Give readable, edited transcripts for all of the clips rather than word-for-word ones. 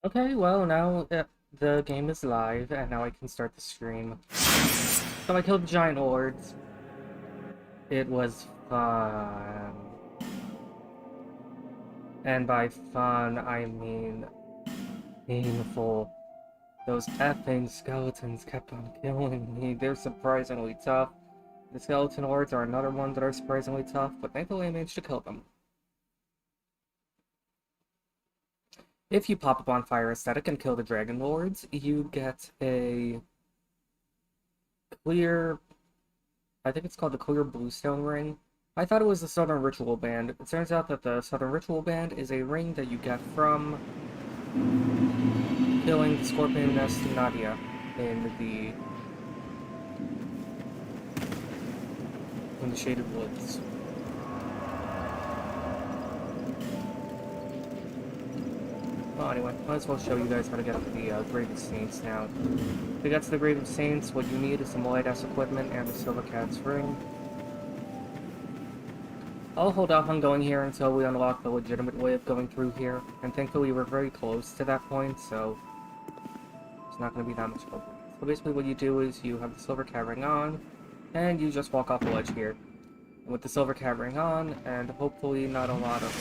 Okay, well, now the game is live, and now I can start the stream. So I killed the giant lords. It was fun. And by fun, I mean painful. Those effing skeletons kept on killing me. They're surprisingly tough. The skeleton lords are another one that are surprisingly tough, but thankfully I managed to kill them. If you pop up on Fire Aesthetic and kill the Dragon Lords, you get a clear... I think it's called the Clear Bluestone Ring. I thought it was the Southern Ritual Band. It turns out that the Southern Ritual Band is a ring that you get from killing the Scorpion Nest Nadia in the Shaded Woods. Well, anyway, might as well show you guys how to get up to the Grave of Saints now. To get to the Grave of Saints, what you need is some light-ass equipment and the Silver Cat's Ring. I'll hold off on going here until we unlock the legitimate way of going through here, and thankfully we're very close to that point, so it's not going to be that much of a wait. So basically what you do is you have the Silver Cat Ring on, and you just walk off the ledge here. And with the Silver Cat Ring on, and hopefully not a lot of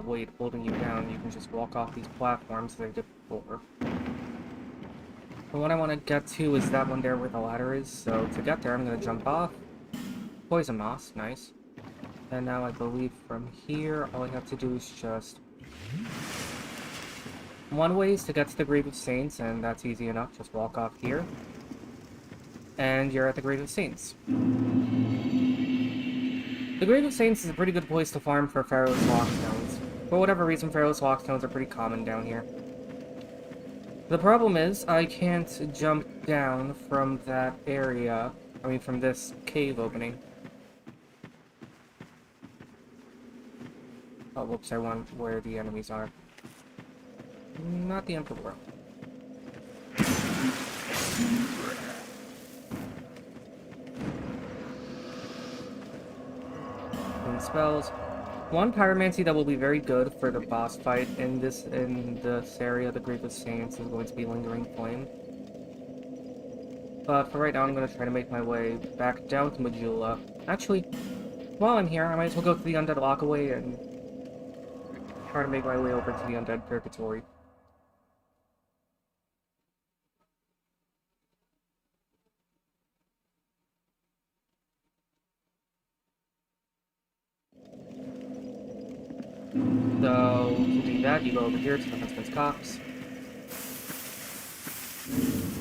weight holding you down, you can just walk off these platforms that I did before. And what I want to get to is that one there where the ladder is, so to get there I'm going to jump off. Poison Moss, nice. And now I believe from here, all I have to do is just... One way is to get to the Grave of Saints, and that's easy enough, just walk off here. And you're at the Grave of Saints. The Grave of Saints is a pretty good place to farm for Pharaoh's Lockstones. For whatever reason, Pharaoh's Lockstones are pretty common down here. The problem is, I can't jump down from that area, from this cave opening. Oh, whoops, I want where the enemies are. Not the Emperor. Spells. One pyromancy that will be very good for the boss fight in this area, the Grave of Saints, is going to be Lingering Flame. But for right now, I'm going to try to make my way back down to Majula. Actually, while I'm here, I might as well go to the Undead Lockaway and try to make my way over to the Undead Purgatory. So, to do that, you go over here to the Huntsman's Copse.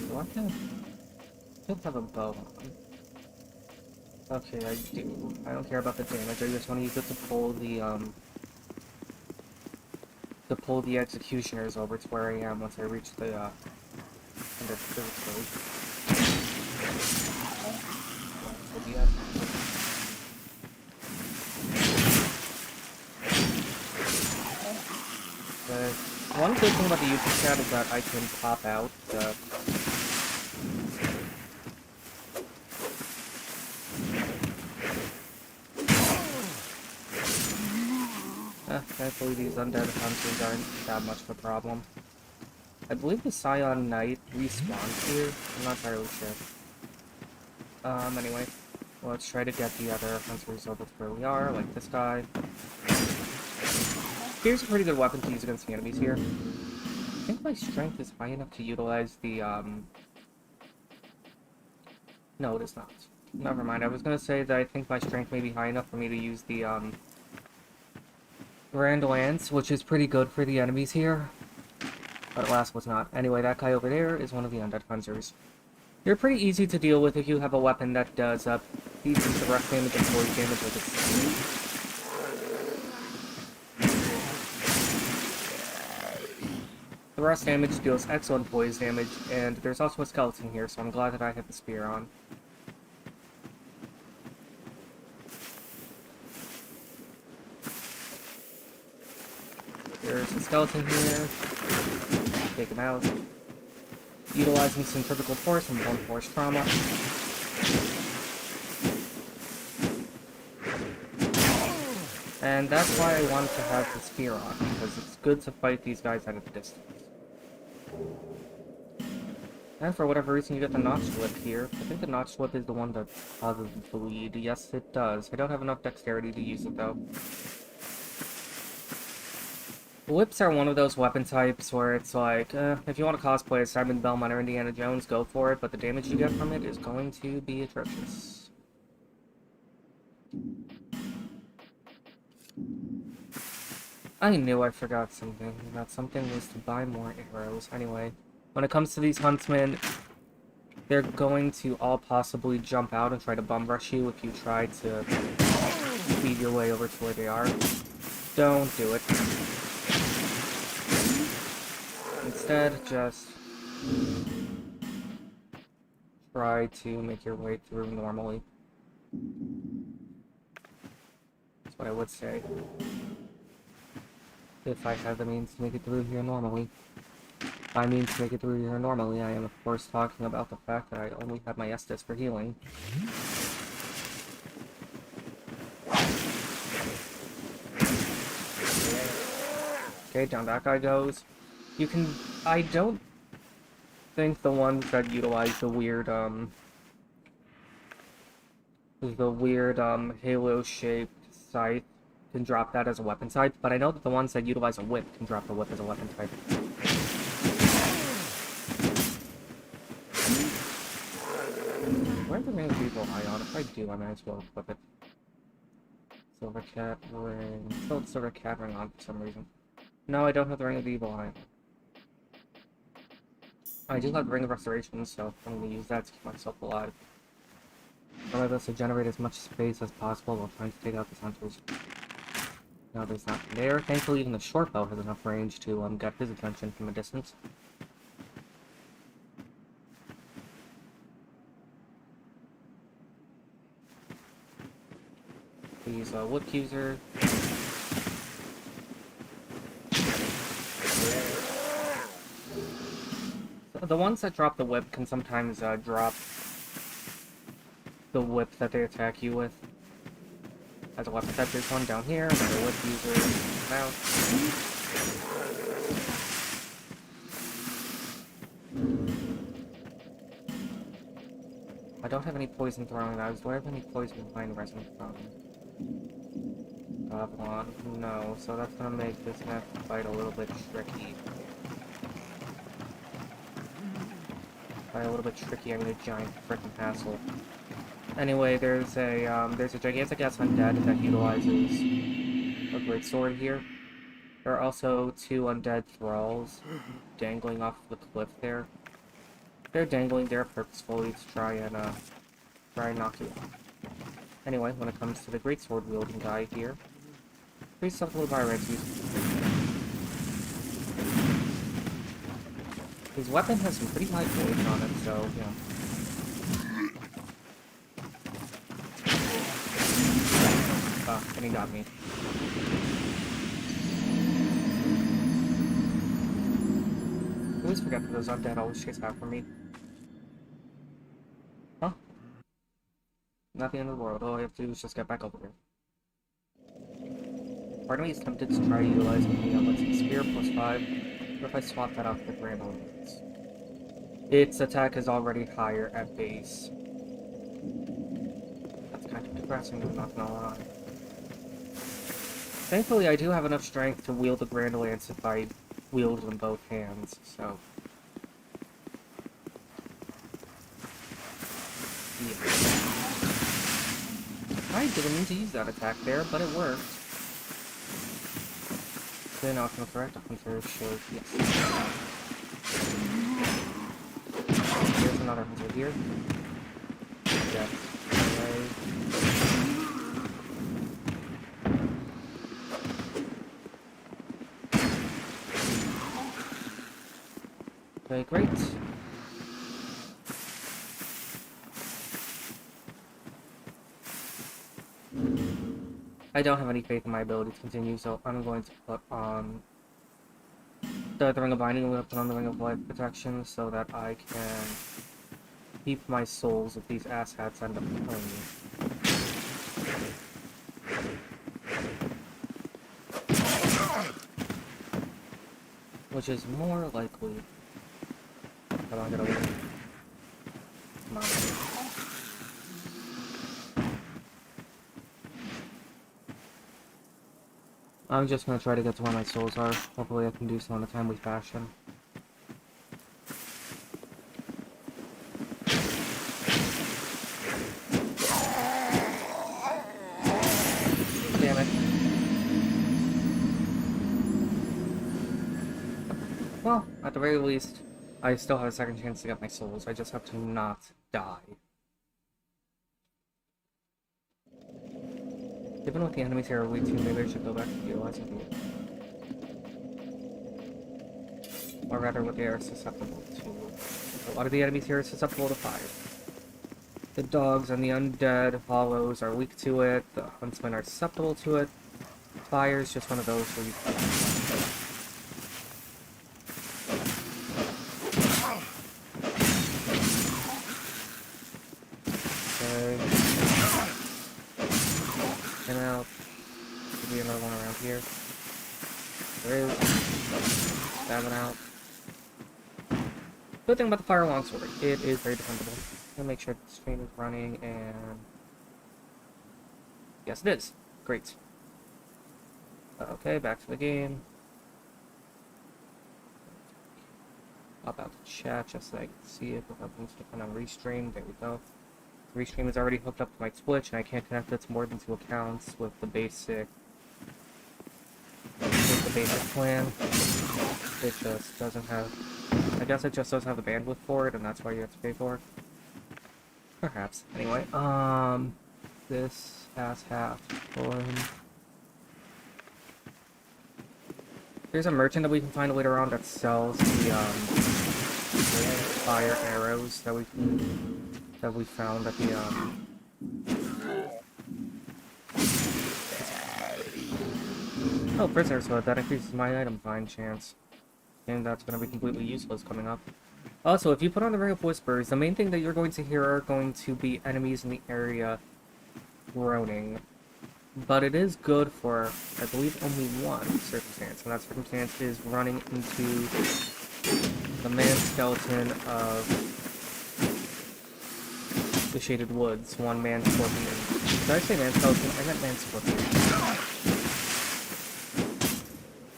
Do I don't have a bow on. Okay, I do. I don't care about the damage, I just want to use it to pull the executioners over to where I am once I reach the Purgatory. One good thing about the YouTube chat is that I can pop out thankfully these undead hunters aren't that much of a problem. I believe the Scion Knight respawns here. I'm not entirely sure. Anyway, let's try to get the other hunters over to where we are, like this guy. Spear's a pretty good weapon to use against the enemies here. I think my strength is high enough to utilize the, No, it is not. Never mind, I was gonna say that I think my strength may be high enough for me to use the, Grand Lance, which is pretty good for the enemies here. But alas, was not. Anyway, that guy over there is one of the Undead Hunters. They're pretty easy to deal with if you have a weapon that does, decent direct damage and void damage with its... The rest damage deals excellent poise damage, and there's also a skeleton here, so I'm glad that I have the spear on. There's a skeleton here. Take him out. Utilizing centrifugal force and blunt force trauma. And that's why I wanted to have the spear on, because it's good to fight these guys at a distance. And for whatever reason, you get the notched whip here. I think the notched whip is the one that causes bleed. Yes, it does. I don't have enough dexterity to use it, though. Whips are one of those weapon types where it's like, if you want to cosplay as Simon Belmont or Indiana Jones, go for it, but the damage you get from it is going to be atrocious. I knew I forgot something. That something was to buy more arrows. Anyway, when it comes to these huntsmen, they're going to all possibly jump out and try to bum rush you if you try to speed your way over to where they are. Don't do it. Instead, just try to make your way through normally. That's what I would say. If I have the means to make it through here normally. By means to make it through here normally, I am of course talking about the fact that I only have my Estus for healing. Okay, down that guy goes. You can... I don't think the ones that utilize the weird, halo-shaped scythe can drop that as a weapon type, but I know that the ones that utilize a whip can drop the whip as a weapon type. Where are the rings people high on? If I do, I might as well equip it. Silver cat ring. Still have silver cat ring on for some reason. No, I don't have the ring of the evil eye. I do have the ring of restoration, so I'm going to use that to keep myself alive. Allow us to generate as much space as possible while trying to take out these hunters. No, there's nothing there. Thankfully, even the short bow has enough range to get his attention from a distance. These wood accuser. So the ones that drop the whip can sometimes drop the whip that they attack you with as a weapon type. There's one down here, another whip user. Mount. I don't have any poison throwing knives. Do I have any poison line resonant from? Goblin. No, so that's gonna make this next fight a little bit tricky. By a little bit tricky, I mean a giant frickin' hassle. Anyway, there's a gigantic ass undead that utilizes a great sword here. There are also two undead thralls dangling off the cliff there. They're dangling there purposefully to try and knock you off. Anyway, when it comes to the greatsword wielding guy here, pretty simple environment. His weapon has some pretty high poise on it, so yeah. Ah, and he got me. I always forget that those undead always chase after me. Huh? Not the end of the world. All I have to do is just get back over here. Part of me is tempted to try utilizing the let's spear plus 5, but if I swap that out for the Grand Elements. Its attack is already higher at base. That's kind of depressing, I'm not gonna lie. Thankfully, I do have enough strength to wield the Grand Lance if I wield it in both hands, so... yeah. I didn't mean to use that attack there, but it worked. So now I'm correct, hunter shows yes. There's another hunter here. Yes. Okay, great. I don't have any faith in my ability to continue, so I'm going to put on the Ring of Binding. I'm going to put on the Ring of Life Protection so that I can keep my souls if these asshats end up killing me. which is more likely. Come on, get over here. Come on. I'm just gonna try to get to where my souls are. Hopefully I can do so in a timely fashion. Damn it. Well, at the very least, I still have a second chance to get my souls. I just have to not die. Given what the enemies here are weak to, maybe I should go back to utilizing the... Or rather, what they are susceptible to. A lot of the enemies here are susceptible to fire. The dogs and the undead hollows are weak to it. The huntsmen are susceptible to it. Fire is just one of those where you... Out. Could be another one around here. There is. Stabbing out. Good thing about the fire longsword, it is very dependable. I'll make sure the stream is running, and yes, it is. Great. Okay, back to the game. Pop out the chat just so I can see it without being stuck on Restream. There we go. Restream is already hooked up to my Twitch, and I can't connect it to more than 2 accounts with the basic plan. It just doesn't have... I guess it just doesn't have the bandwidth for it, and that's why you have to pay for it. Perhaps. Anyway, this has half. There's a merchant that we can find later on that sells the fire arrows that we found at the Oh, prisoner's hood. That increases my item find chance. And that's going to be completely useless coming up. Also, if you put on the Ring of Whispers, the main thing that you're going to hear are going to be enemies in the area groaning. But it is good for, I believe, only one circumstance. And that circumstance is running into the man skeleton of the Shaded Woods. One man scorpion. Did I say man skeleton? I meant man scorpion.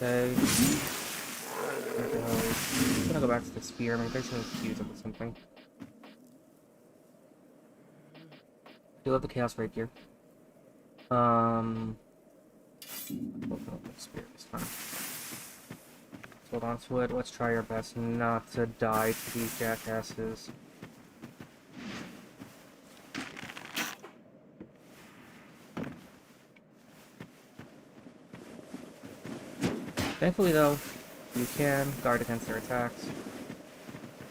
Okay. I'm gonna go back to the spear. Maybe I should infuse it with something. I do love the chaos right here. Spear this time. Let's hold on to it. Let's try our best not to die to these jackasses. Thankfully, though, you can guard against their attacks.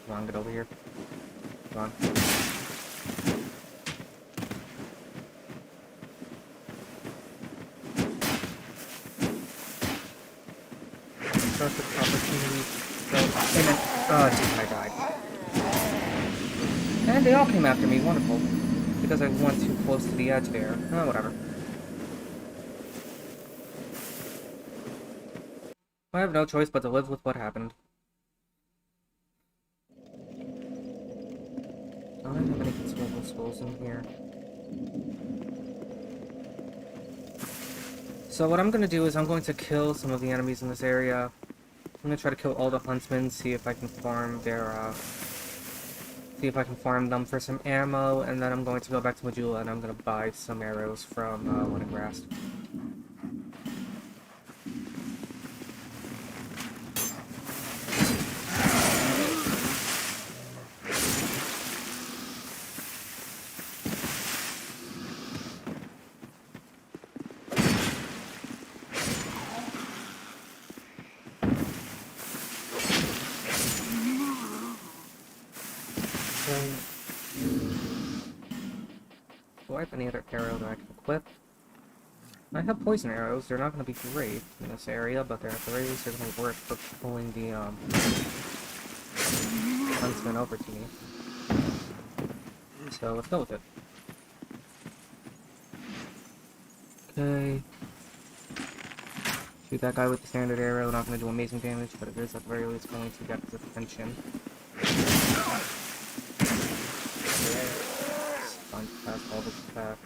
Come on, get over here. Come on. Perfect opportunity. So, and oh, jeez, I died. And they all came after me. Wonderful. Because I went too close to the edge there. Oh, whatever. I have no choice but to live with what happened. I don't have any consumable skulls in here. So what I'm going to do is I'm going to kill some of the enemies in this area. I'm going to try to kill all the huntsmen, see if I can farm their, see if I can farm them for some ammo, and then I'm going to go back to Majula and I'm going to buy some arrows from, Wintergrass. Do I have any other arrow that I can equip? I have poison arrows. They're not going to be great in this area, but they're at the very least they're going to work for pulling the huntsman over to me. So let's go with it. Okay. Shoot that guy with the standard arrow, not going to do amazing damage, but it is at the very least going to get his attention. Fun past all this attack.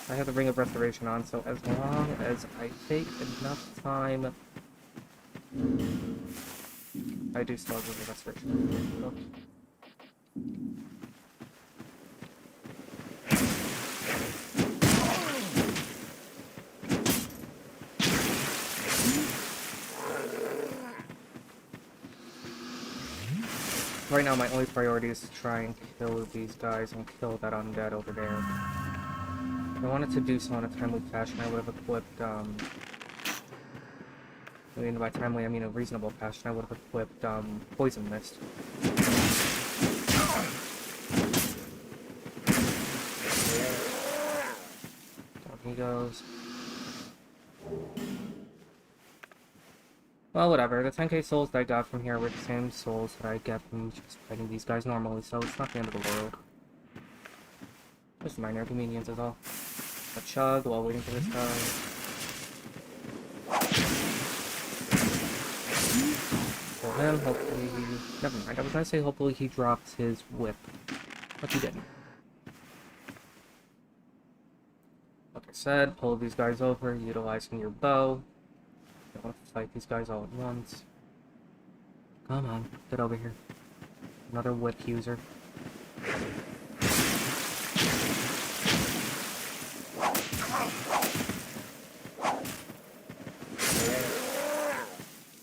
I have the Ring of Restoration on, so as long as I take enough time, I do still have the Restoration. Oh. Right now, my only priority is to try and kill these guys and kill that undead over there. If I wanted to do so in a timely fashion, I would have equipped, I mean, by timely, I mean a reasonable fashion, I would have equipped, Poison Mist. Down he goes. Well, whatever. The 10k souls that I got from here were the same souls that I get from just fighting these guys normally, so it's not the end of the world. Just minor inconvenience is all. A chug while waiting for this guy. Kill him, hopefully he... Never mind, I was gonna say hopefully he drops his whip. But he didn't. Like I said, pull these guys over, utilizing your bow. I want to fight these guys all at once. Come on, get over here. Another whip user.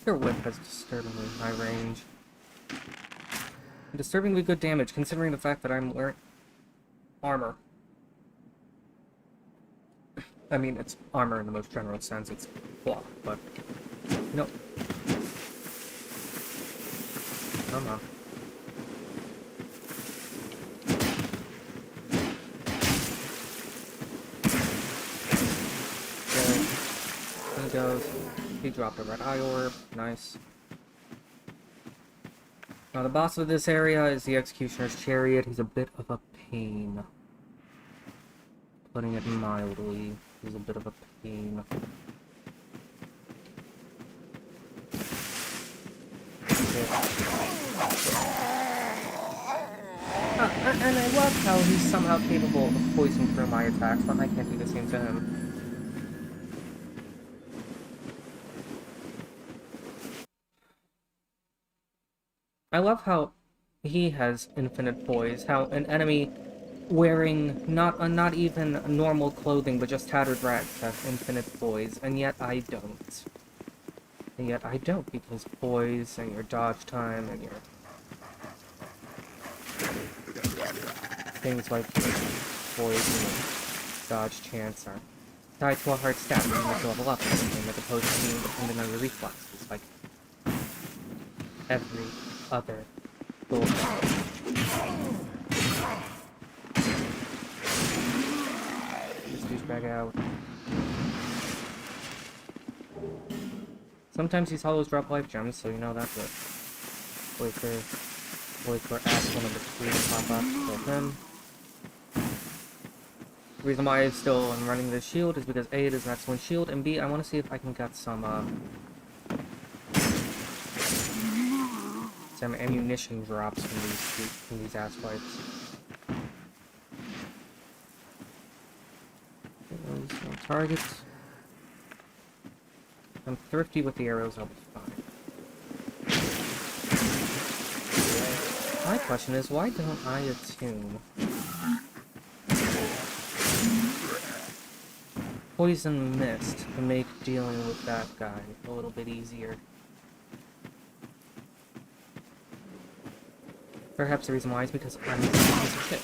Your whip has disturbingly high range. And disturbingly good damage, considering the fact that I'm wearing armor. I mean, it's armor in the most general sense, it's block, but... Nope. Come on. Okay. He goes. He dropped a red eye orb. Nice. Now, the boss of this area is the Executioner's Chariot. He's a bit of a pain. Putting it mildly. He's a bit of a pain. And I love how he's somehow capable of poisoning through my attacks, but I can't do the same to him. I love how he has infinite poise, how an enemy wearing not even normal clothing, but just tattered rags has infinite poise, and yet I don't. And yet I don't, because poise and your dodge time and your things like your poise and your dodge chance are tied to a hard stat when you make level up and everything, as opposed to being dependent on your reflexes, like every other bullshit. This douchebag out. Sometimes these hollows drop life gems, so you know that's it. Wait for asshole number 3 to pop up, kill him. The reason why I still am running this shield is because A, it is an excellent shield, and B, I want to see if I can get some ammunition drops from these ass wipes. There's no targets. I'm thrifty with the arrows, I'll be fine. My question is, why don't I attune Poison Mist to make dealing with that guy a little bit easier? Perhaps the reason why is because I'm a piece of shit.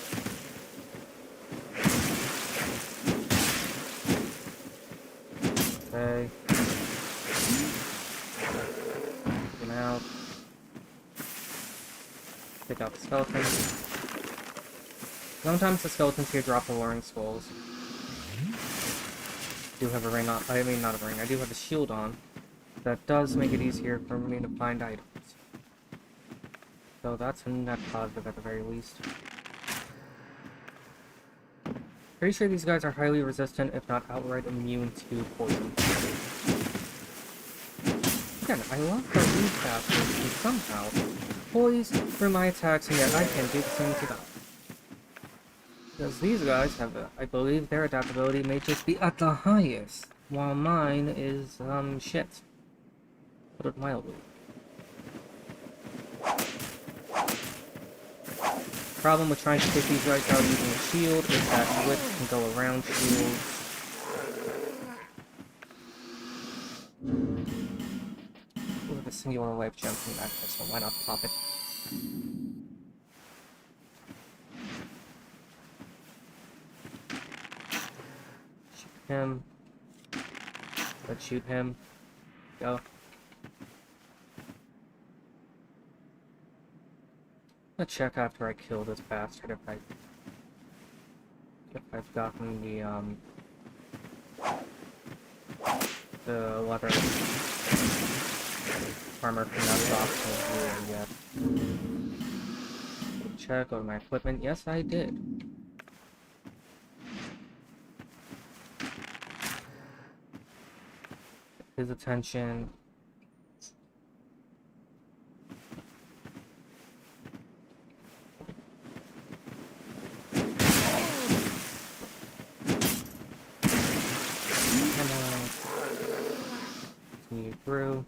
Okay. Take him out. Pick out the skeletons. Sometimes the skeletons here drop alluring skulls. I do have a ring on. I mean, not a ring. I do have a shield on. That does make it easier for me to find items. So that's a net positive at the very least. Pretty sure these guys are highly resistant, if not outright immune to poison. Again, I love how these bastards can somehow poise through my attacks, and yet I can't do the same to them. Because these guys have, I believe their adaptability may just be at the highest, while mine is, shit. Put it mildly. Problem with trying to take these guys out using a shield is that Whip can go around shields. Ooh, the singular life gem from that, so why not pop it? Shoot him. Let's shoot him. Go. Let's check after I kill this bastard if I've gotten the leather armor from that box in here yet. Check on my equipment. Yes, I did. His attention. Continue through.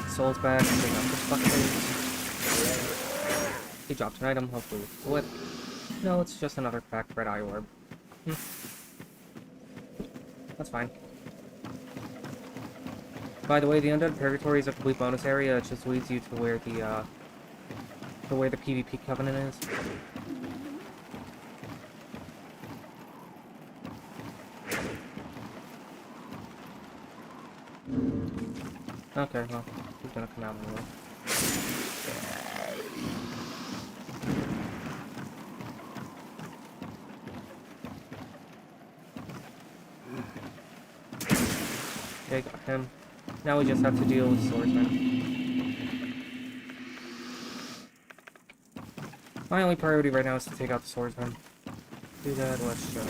Soul's back, bring up the fuckface. He dropped an item, hopefully with a whip. No, it's just another cracked red eye orb. That's fine. By the way, the Undead Purgatory is a complete bonus area. It just leads you to where the PvP Covenant is. Okay, well, he's gonna come out anyway. Okay, got him. Now we just have to deal with swordsman. My only priority right now is to take out the swordsman. Do that, let's just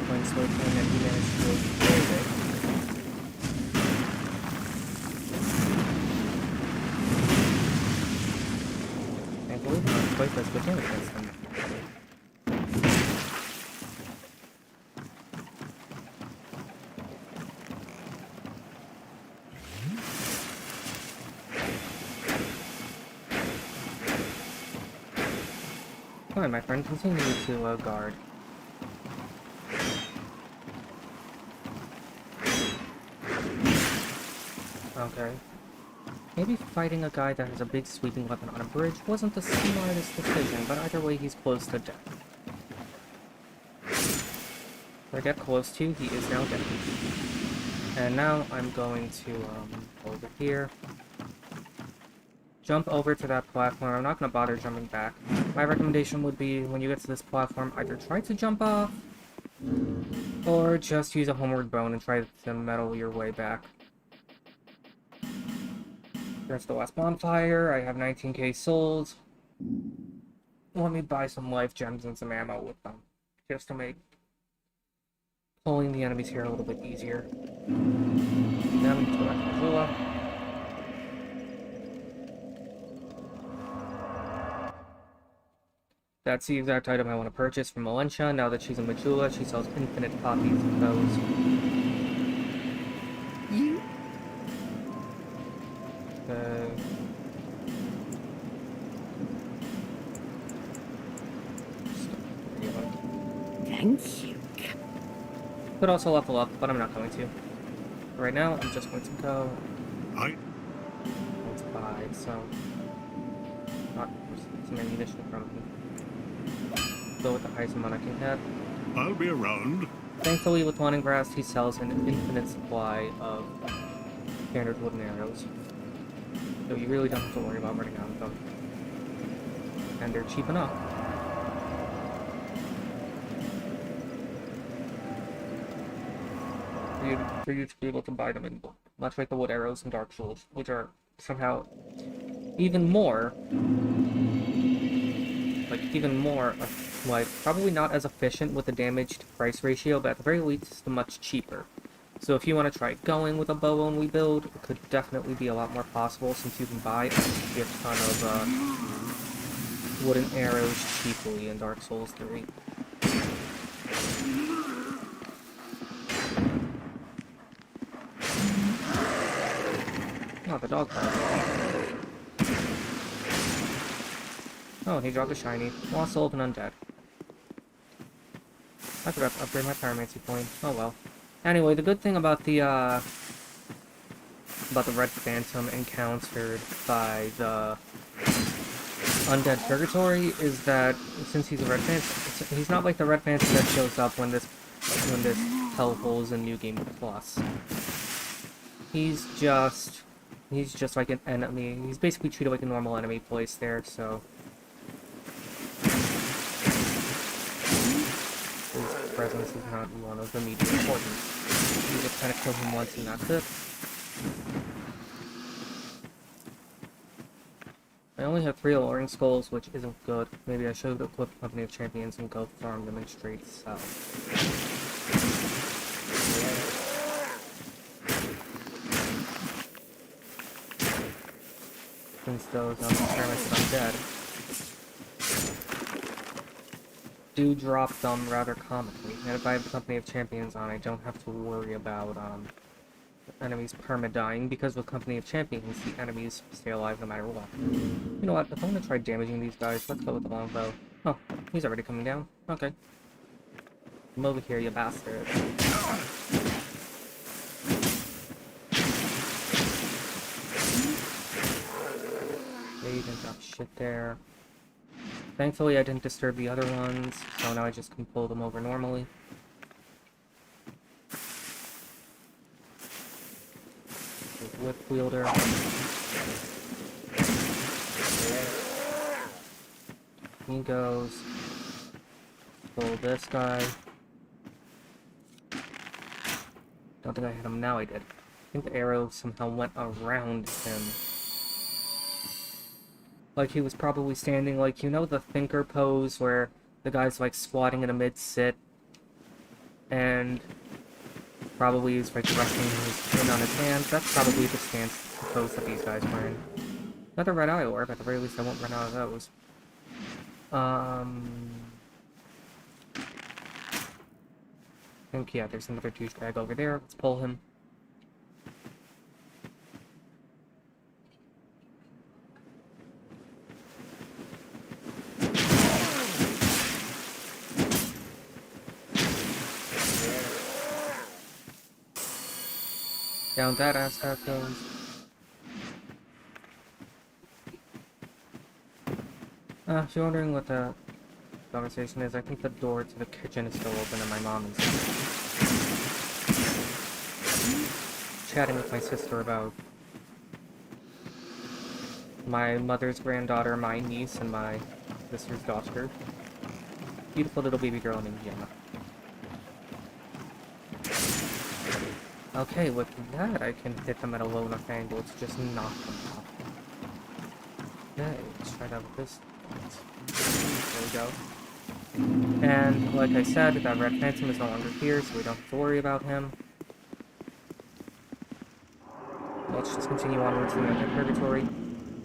play swordsman and he managed to go very big. Can't believe I'm quite this good against him. Come on, my friend, continue to guard. Okay. Maybe fighting a guy that has a big sweeping weapon on a bridge wasn't the smartest decision, but either way he's close to death. If I get close to, he is now dead. And now I'm going to, over here. Jump over to that platform. I'm not going to bother jumping back. My recommendation would be, when you get to this platform, either try to jump off, or just use a homeward bone and try to metal your way back. There's the last bonfire. I have 19k souls. Let me buy some life gems and some ammo with them, just to make pulling the enemies here a little bit easier. Now we can go back to Missoula. That's the exact item I want to purchase from Valencia. Now that she's in Majula, she sells infinite copies of those. You? Thank you. Could also level up, but I'm not going to. Right now, I'm just going to go. Let's buy some. Not some ammunition from me. Go with the highest amount I can get. I'll be around. Thankfully, with Leningrad, he sells an infinite supply of standard wooden arrows. So you really don't have to worry about running out of them. And they're cheap enough. For you to be able to buy them in bulk. Much like the wood arrows in Dark Souls, which are somehow even more like, even more, like, probably not as efficient with the damage to price ratio, but at the very least, much cheaper. So if you want to try going with a bow-only build, it could definitely be a lot more possible, since you can buy a shit ton of, wooden arrows cheaply in Dark Souls 3. Oh, the dog died. Oh, and he dropped a shiny. Lost Soul of an Undead. I forgot to upgrade my Pyromancy point. Oh well. Anyway, the good thing about the Red Phantom encountered by the Undead Purgatory is that since he's a Red Phantom, he's not like the Red Phantom that shows up when this Hellhole is in New Game Plus. He's just like an enemy. He's basically treated like a normal enemy placed there, so his presence is not one of immediate importance. You just kind of kill him once and that's it. I only have 3 alluring skulls, which isn't good. Maybe I should equip Company of Champions and go farm them in straight south. Since those experiments that I'm dead do drop them rather comically. And if I have the Company of Champions on, I don't have to worry about the enemies perma-dying, because with Company of Champions, the enemies stay alive no matter what. You know what, if I'm gonna try damaging these guys, let's go with the longbow. Oh, he's already coming down. Okay. Come over here, you bastard. Yeah, you didn't drop shit there. Thankfully, I didn't disturb the other ones, so now I just can pull them over normally. Whip wielder. He goes. Pull this guy. Don't think I hit him. Now I did. I think the arrow somehow went around him. Like he was probably standing like, you know, the thinker pose where the guy's like squatting in a mid-sit and probably is like resting his chin on his hand. That's probably the stance pose that these guys were in. Another red eye orb, at the very least I won't run out of those. I think, yeah, there's another douchebag over there. Let's pull him. Down that ass goes. If you're wondering what the conversation is, I think the door to the kitchen is still open and my mom is chatting with my sister about my mother's granddaughter, my niece, and my sister's daughter. Beautiful little baby girl named Gemma. Okay, with that I can hit them at a low enough angle to just knock them off. Okay, let's try that with this. There we go. And like I said, that Red Phantom is no longer here, so we don't have to worry about him. Let's just continue onward to the Undead Purgatory.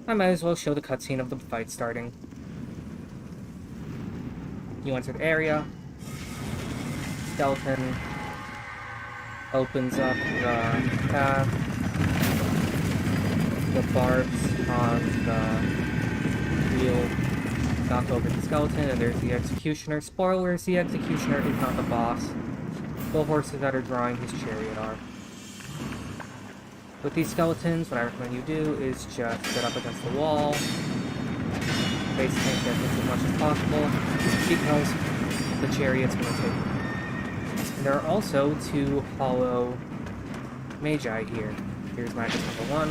I might as well show the cutscene of the fight starting. You enter the area. Skeleton opens up the path. The barbs on the wheel knock over the skeleton, and there's the Executioner. Spoilers, the Executioner is not the boss. The horses that are drawing his chariot are. With these skeletons, what I recommend you do is just sit up against the wall, face tank as much as possible, because the chariot's going to take you. There are also 2 hollow Mage here. Here's Magus number 1.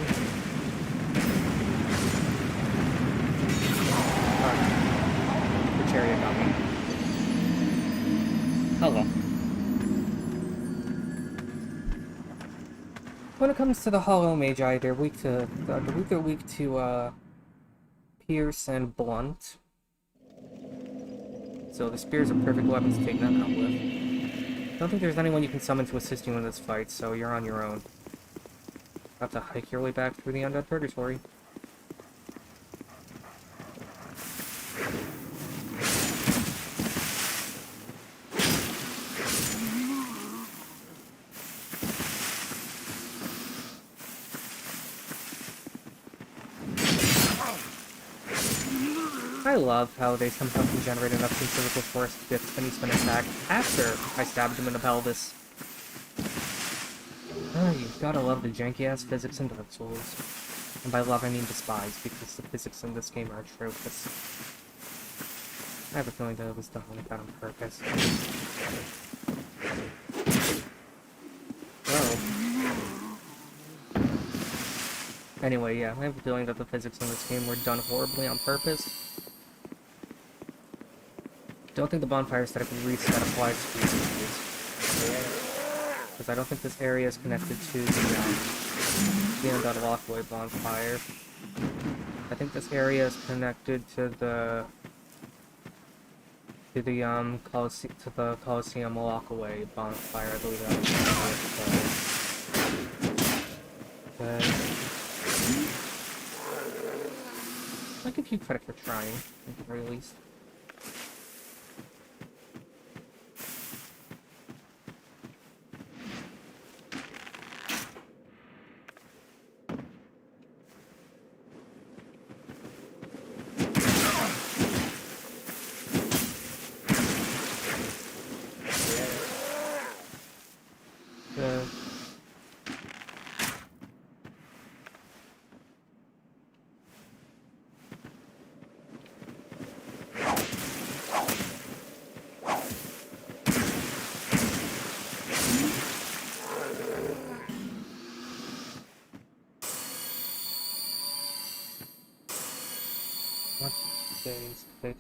The chariot got me. Oh well. When it comes to the hollow Magi, they're weak to Pierce and Blunt. So the spear is a perfect weapon to take them out with. I don't think there's anyone you can summon to assist you in this fight, so you're on your own. Have to hike your way back through the Undead Purgatory. I love how they somehow can generate enough physical force to get finish an attack after I stabbed him in the pelvis. Oh, you've gotta love the janky-ass physics in Dark Souls. And by love I mean despise, because the physics in this game are atrocious. I have a feeling that it was done like that on purpose. Whoa. Anyway, yeah, I have a feeling that the physics in this game were done horribly on purpose. Don't think the bonfire setup reset applies to these areas. Because I don't think this area is connected to the Undead Walkway bonfire. I think this area is connected to the Colosseum Walkway bonfire. I believe that was I'll give you credit for trying, at the very least.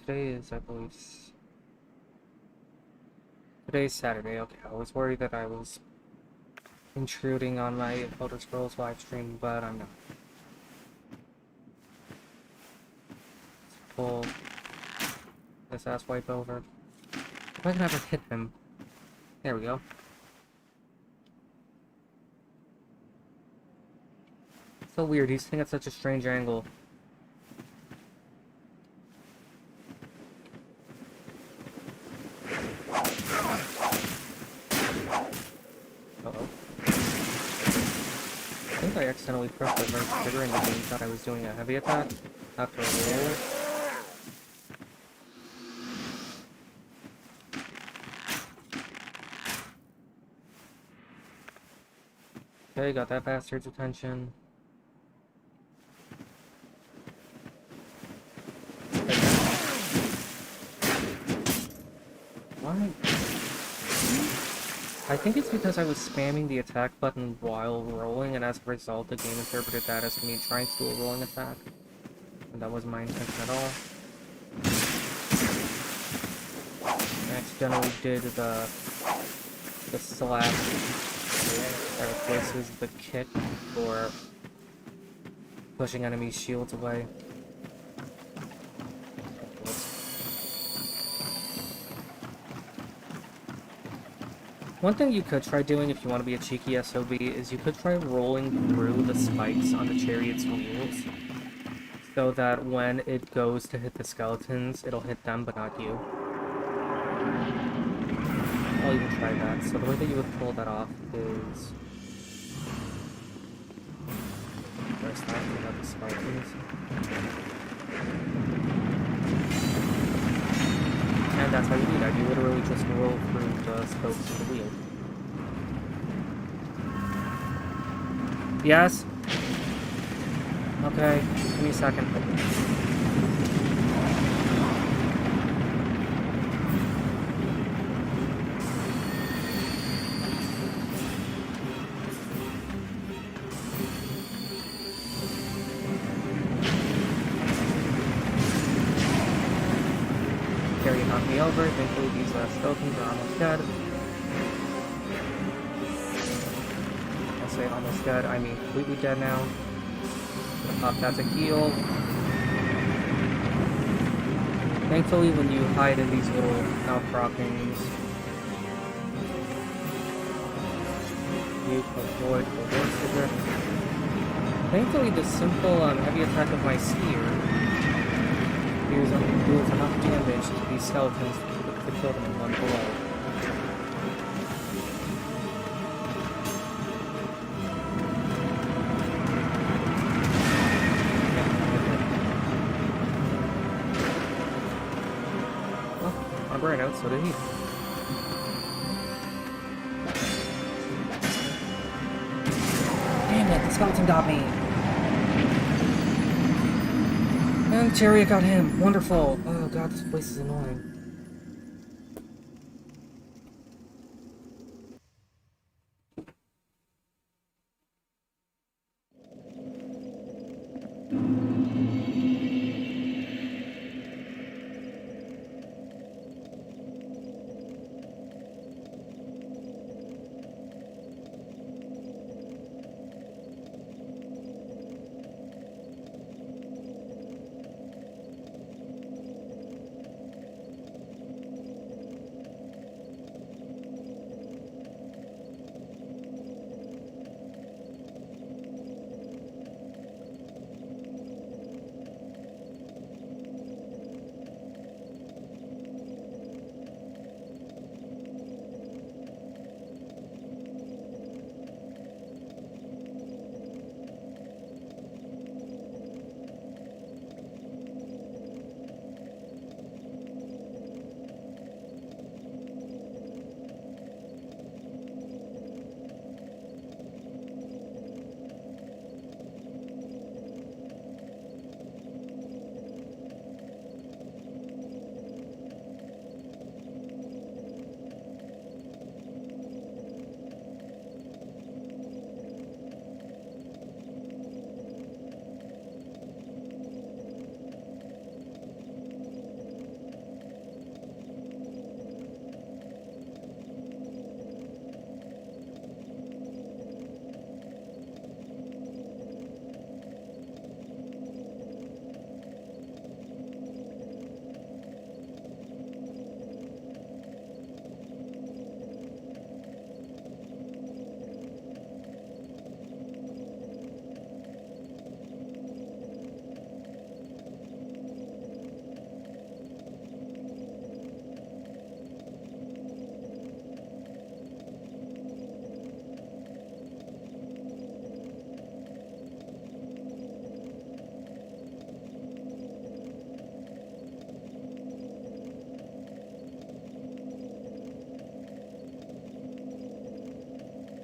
Today is, I believe, today's Saturday. Okay, I was worried that I was intruding on my Elder Scrolls live stream, but I'm not. Let's pull this ass wipe over. If I can ever hit him. There we go. So weird, he's sitting at such a strange angle. I accidentally pressed the reverse trigger and the game thought I was doing a heavy attack after a roll. Okay, got that bastard's attention. Why? I think it's because I was spamming the attack button while rolling, and as a result, the game interpreted that as me trying to do a rolling attack. And that wasn't my intention at all. I accidentally did the slap that replaces the kick for pushing enemy shields away. One thing you could try doing if you want to be a cheeky SOB is you could try rolling through the spikes on the Chariot's wheels, so that when it goes to hit the skeletons, it'll hit them but not you. I'll even try that. So the way that you would pull that off is... First time we have the skeletons. And that's how you do that. You literally just roll through the spokes of the wheel. Yes? Okay, give me a second. Chariot knocked me over. Thankfully, these skeletons are almost dead. I say almost dead, I mean completely dead now. Gonna pop that to heal. Thankfully, when you hide in these little outcroppings, you avoid the worst of it. Thankfully, the simple heavy attack of my spear deals enough damage to these skeletons to kill them in one blow. I ran out, so did he. Damn it, the skeleton got me! And Chariot got him! Wonderful! Oh god, this place is annoying.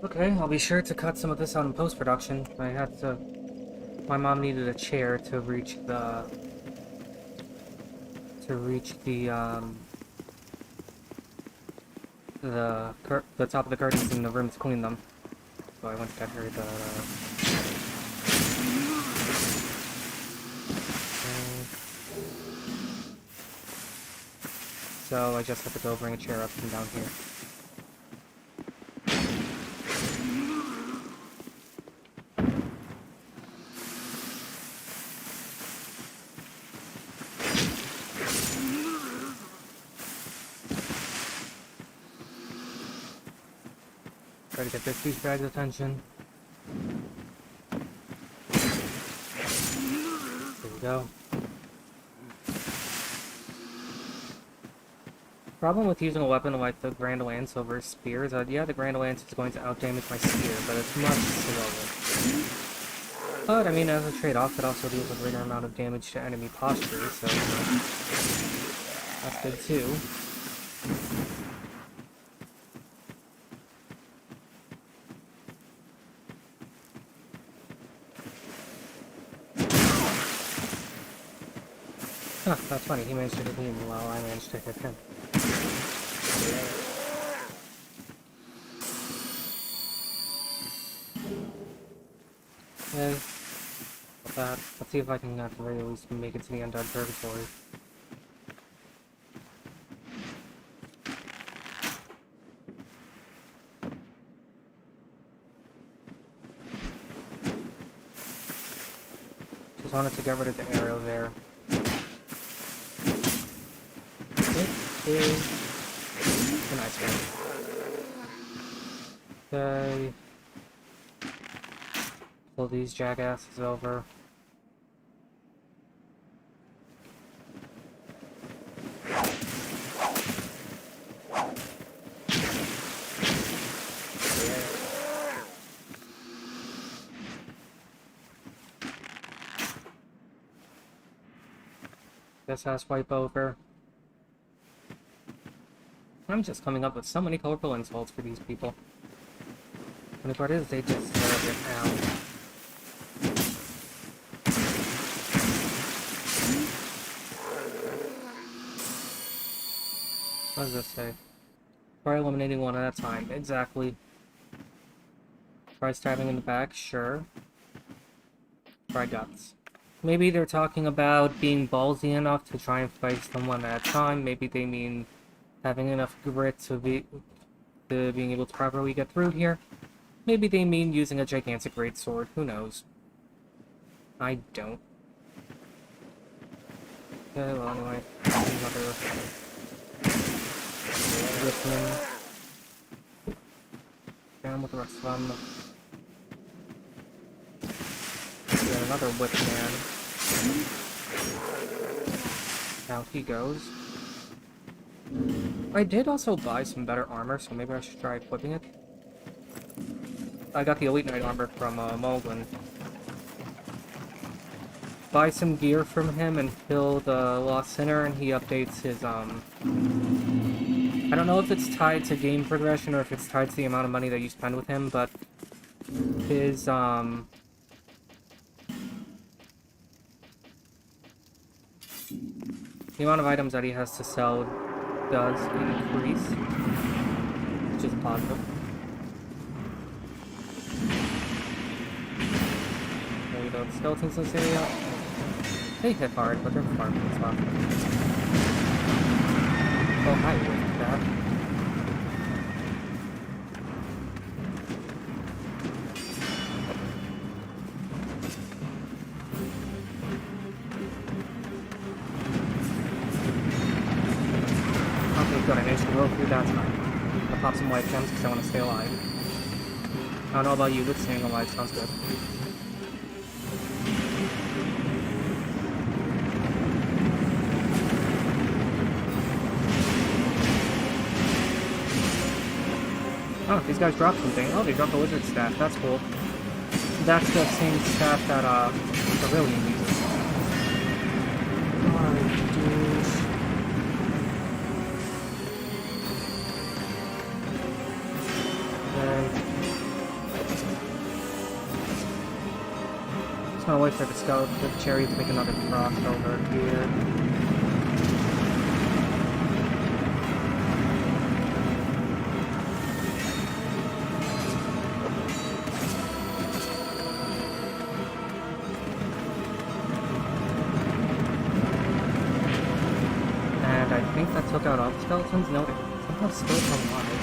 Okay, I'll be sure to cut some of this out in post-production. My mom needed a chair to reach the top of the curtains in the room to clean them. So I went to get her the... So I just have to go bring a chair up from down here. Try to get this douchebag's attention. There we go. Problem with using a weapon like the Grand Lance over a spear is that, yeah, the Grand Lance is going to outdamage my spear, but it's much slower. But, I mean, as a trade-off, it also deals a greater amount of damage to enemy posture, so, you know, that's good too. Huh, that's funny, he managed to hit me while I managed to hit him. Okay, with that, let's see if I can at the very least make it to the Undead Purgatory. Just wanted to get rid of the arrow there. is the nice one. Okay. Pull these jackasses over. This has wipe over. I'm just coming up with so many colorful insults for these people. And the part is, they just deserve it now. What does this say? Try eliminating one at a time. Exactly. Try stabbing in the back. Sure. Try guts. Maybe they're talking about being ballsy enough to try and fight someone at a time. Maybe they mean having enough grit to being able to properly get through here. Maybe they mean using a gigantic greatsword. Who knows? I don't. Okay, well anyway. Another Whipman. Down with the rest of them. Get another Whipman. Out he goes. I did also buy some better armor, so maybe I should try equipping it. I got the Elite Knight armor from Mulgren. Buy some gear from him and kill the Lost Sinner, and he updates his, I don't know if it's tied to game progression or if it's tied to the amount of money that you spend with him, but his, the amount of items that he has to sell does increase, which is positive. There we go, the skeletons in this area. They hit hard, but they're far from the spot. Oh, hi, with that. Okay, good, I managed to roll through that time. I'll pop some life gems because I want to stay alive. I don't know about you, but staying alive sounds good. Oh, these guys dropped something. Oh, they dropped a wizard staff. That's cool. That's the same staff that, Aurelian uses. Alright, dude. Okay. Just gonna wait for the Chariot to make another crossover here. Took out all the skeletons? No, they somehow still alive.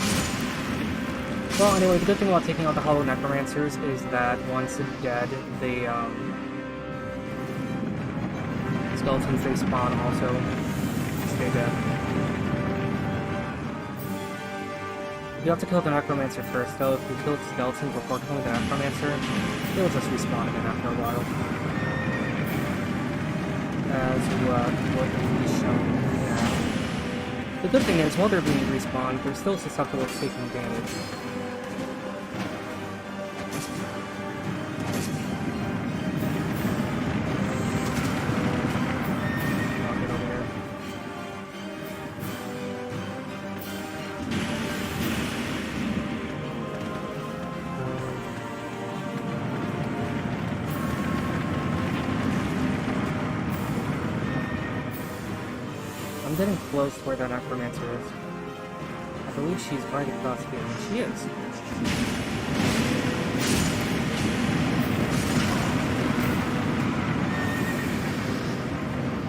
Well, anyway, the good thing about taking out the Hollow Necromancers is that once it's dead, the skeletons they spawn also stay dead. You have to kill the Necromancer first, though. If you kill the skeleton before killing the Necromancer, it'll just respawn again after a while. As what we've shown. The good thing is, while they're being respawned, they're still susceptible to taking damage. I'll get over here. I'm getting close to where that Necromancer is. I believe she's right across here. She is.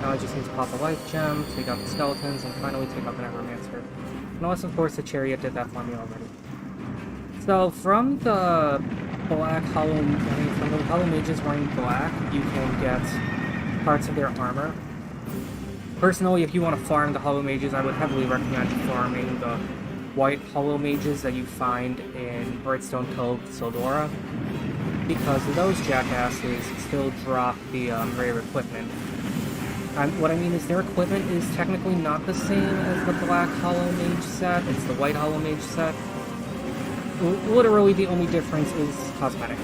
Now I just need to pop a life gem, take out the skeletons, and finally take out the Necromancer. Unless, of course, the Chariot did that for me already. So, from the black Hollow... from the Hollow Mages wearing black, you can get parts of their armor. Personally, if you want to farm the Hollow Mages, I would heavily recommend farming the white Hollow Mages that you find in Brightstone Cove, Sildora, because those jackasses still drop the rare equipment. What I mean is their equipment is technically not the same as the black Hollow Mage set, it's the white Hollow Mage set. Literally, the only difference is cosmetic.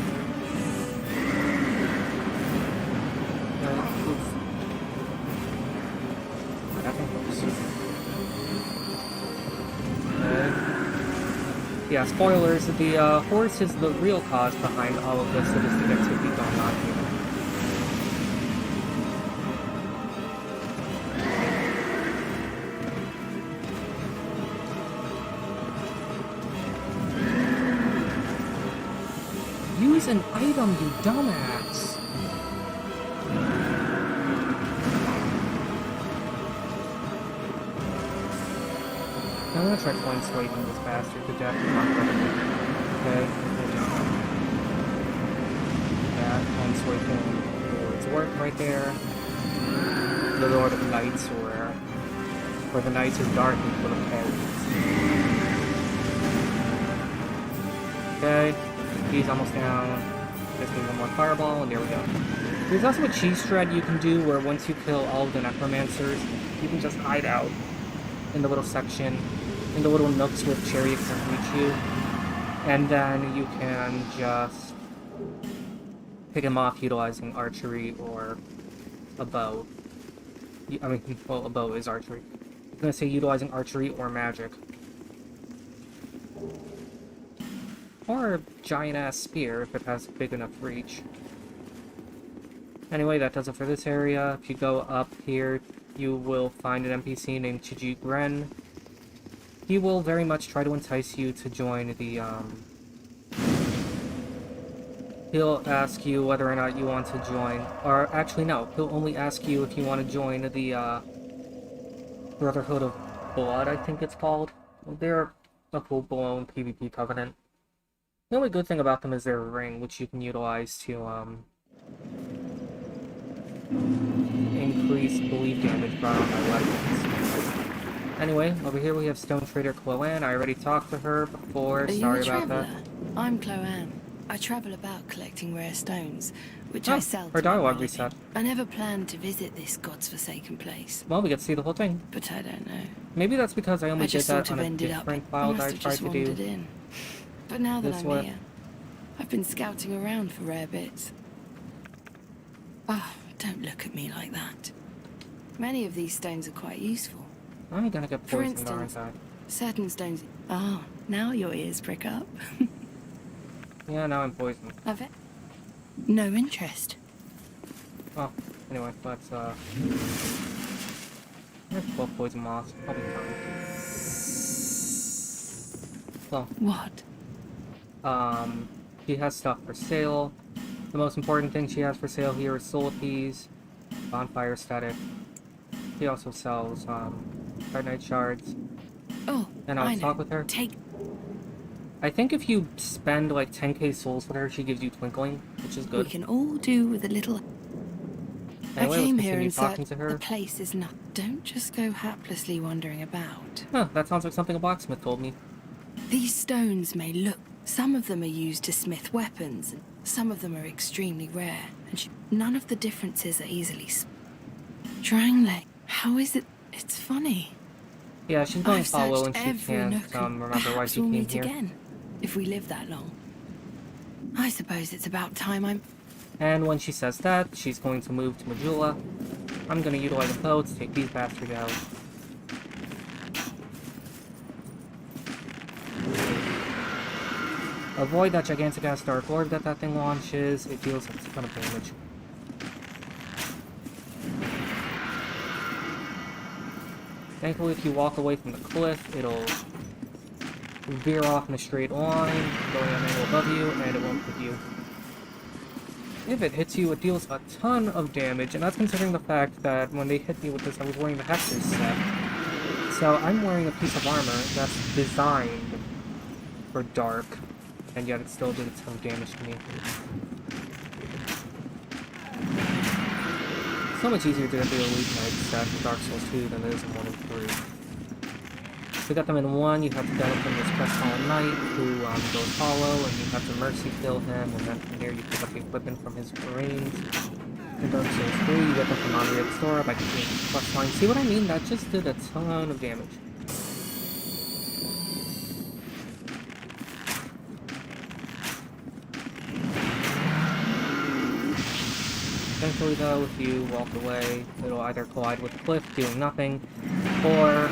Yeah, spoilers, the horse is the real cause behind all of this, so just to get 2 feet going on here. Use an item, you dumbass! I'm gonna try flying swiping this bastard to death. Okay. Yeah, flying swiping Lord's work right there. The Lord of Knights, where the Knights are dark and full of parries. Okay. He's almost down. Just need one more fireball, and there we go. There's also a cheese shred you can do where once you kill all of the necromancers, you can just hide out in the little section, in the little nooks with Chariot can reach you, and then you can just pick him off utilizing archery or a bow. I mean, well, a bow is archery. I'm gonna say utilizing archery or magic. Or a giant-ass spear, if it has big enough reach. Anyway, that does it for this area. If you go up here, you will find an NPC named Chiji Gren. He will very much try to entice you to join the, He'll ask you whether or not you want to join, or actually no, he'll only ask you if you want to join the, Brotherhood of Blood, I think it's called. They're a full-blown PvP covenant. The only good thing about them is their ring, which you can utilize to, increase bleed damage brought on by weapons. Anyway, over here we have Stone Trader Chloanne. I already talked to her before, sorry about that. I'm Chloanne. I travel about collecting rare stones, which I sell to her dialogue my reset. I never planned to visit this god's forsaken place. Well, we get to see the whole thing. But I don't know. Maybe that's because I only I did just that sort on of a ended up. different I file must that I have tried just to wandered do. in. But now that This I'm way. here, I've been scouting around for rare bits. Oh, don't look at me like that. Many of these stones are quite useful. I'm gonna get For poisoned, aren't instance, I? certain stones... Oh, now your ears prick up. Yeah, now I'm poisoned. Have it? No interest. Oh, anyway, let's, there's 12 poison moths. I'll be fine. Well, What? she has stuff for sale. The most important thing she has for sale here is soul keys, bonfire static. She also sells, Night shards. Oh, And I I'll know. talk with her. I think if you spend like 10k souls with her, she gives you Twinkling, which is We good. can all do with a little... Anyway, I came let's here continue in talking search... to her. The place is not... Don't just go haplessly wandering about. Huh, that sounds like something a blacksmith told me. These stones may look... Some of them are used to smith weapons, and some of them are extremely rare, and none of the differences are easily... Triangle. How is it... It's funny. Yeah, she's going I've follow searched and she every can't nook, and remember why perhaps she we'll came meet here. again, if we live that long. I suppose it's about time I'm... And when she says that, she's going to move to Majula. I'm going to utilize a bow to take these bastards out. Avoid that gigantic ass dark orb that thing launches. It deals a ton of damage. Thankfully, if you walk away from the cliff, it'll veer off in a straight line, going at an angle above you, and it won't hit you. If it hits you, it deals a ton of damage, and that's considering the fact that when they hit me with this, I was wearing the Hexer's set. So I'm wearing a piece of armor that's designed for dark, and yet it still did a ton of damage to me. so much easier to get the Elite Knight set in Dark Souls 2 than it is in 1 and 3. To get them in 1, you have to get them from this crestfallen knight who goes hollow, and you have to mercy kill him, and then from there you pick up the equipment from his remains. In Dark Souls 3, you get them from Andrea's Store by completing the quest line. See what I mean? That just did a ton of damage. Thankfully though, if you walk away, it'll either collide with the cliff, doing nothing, or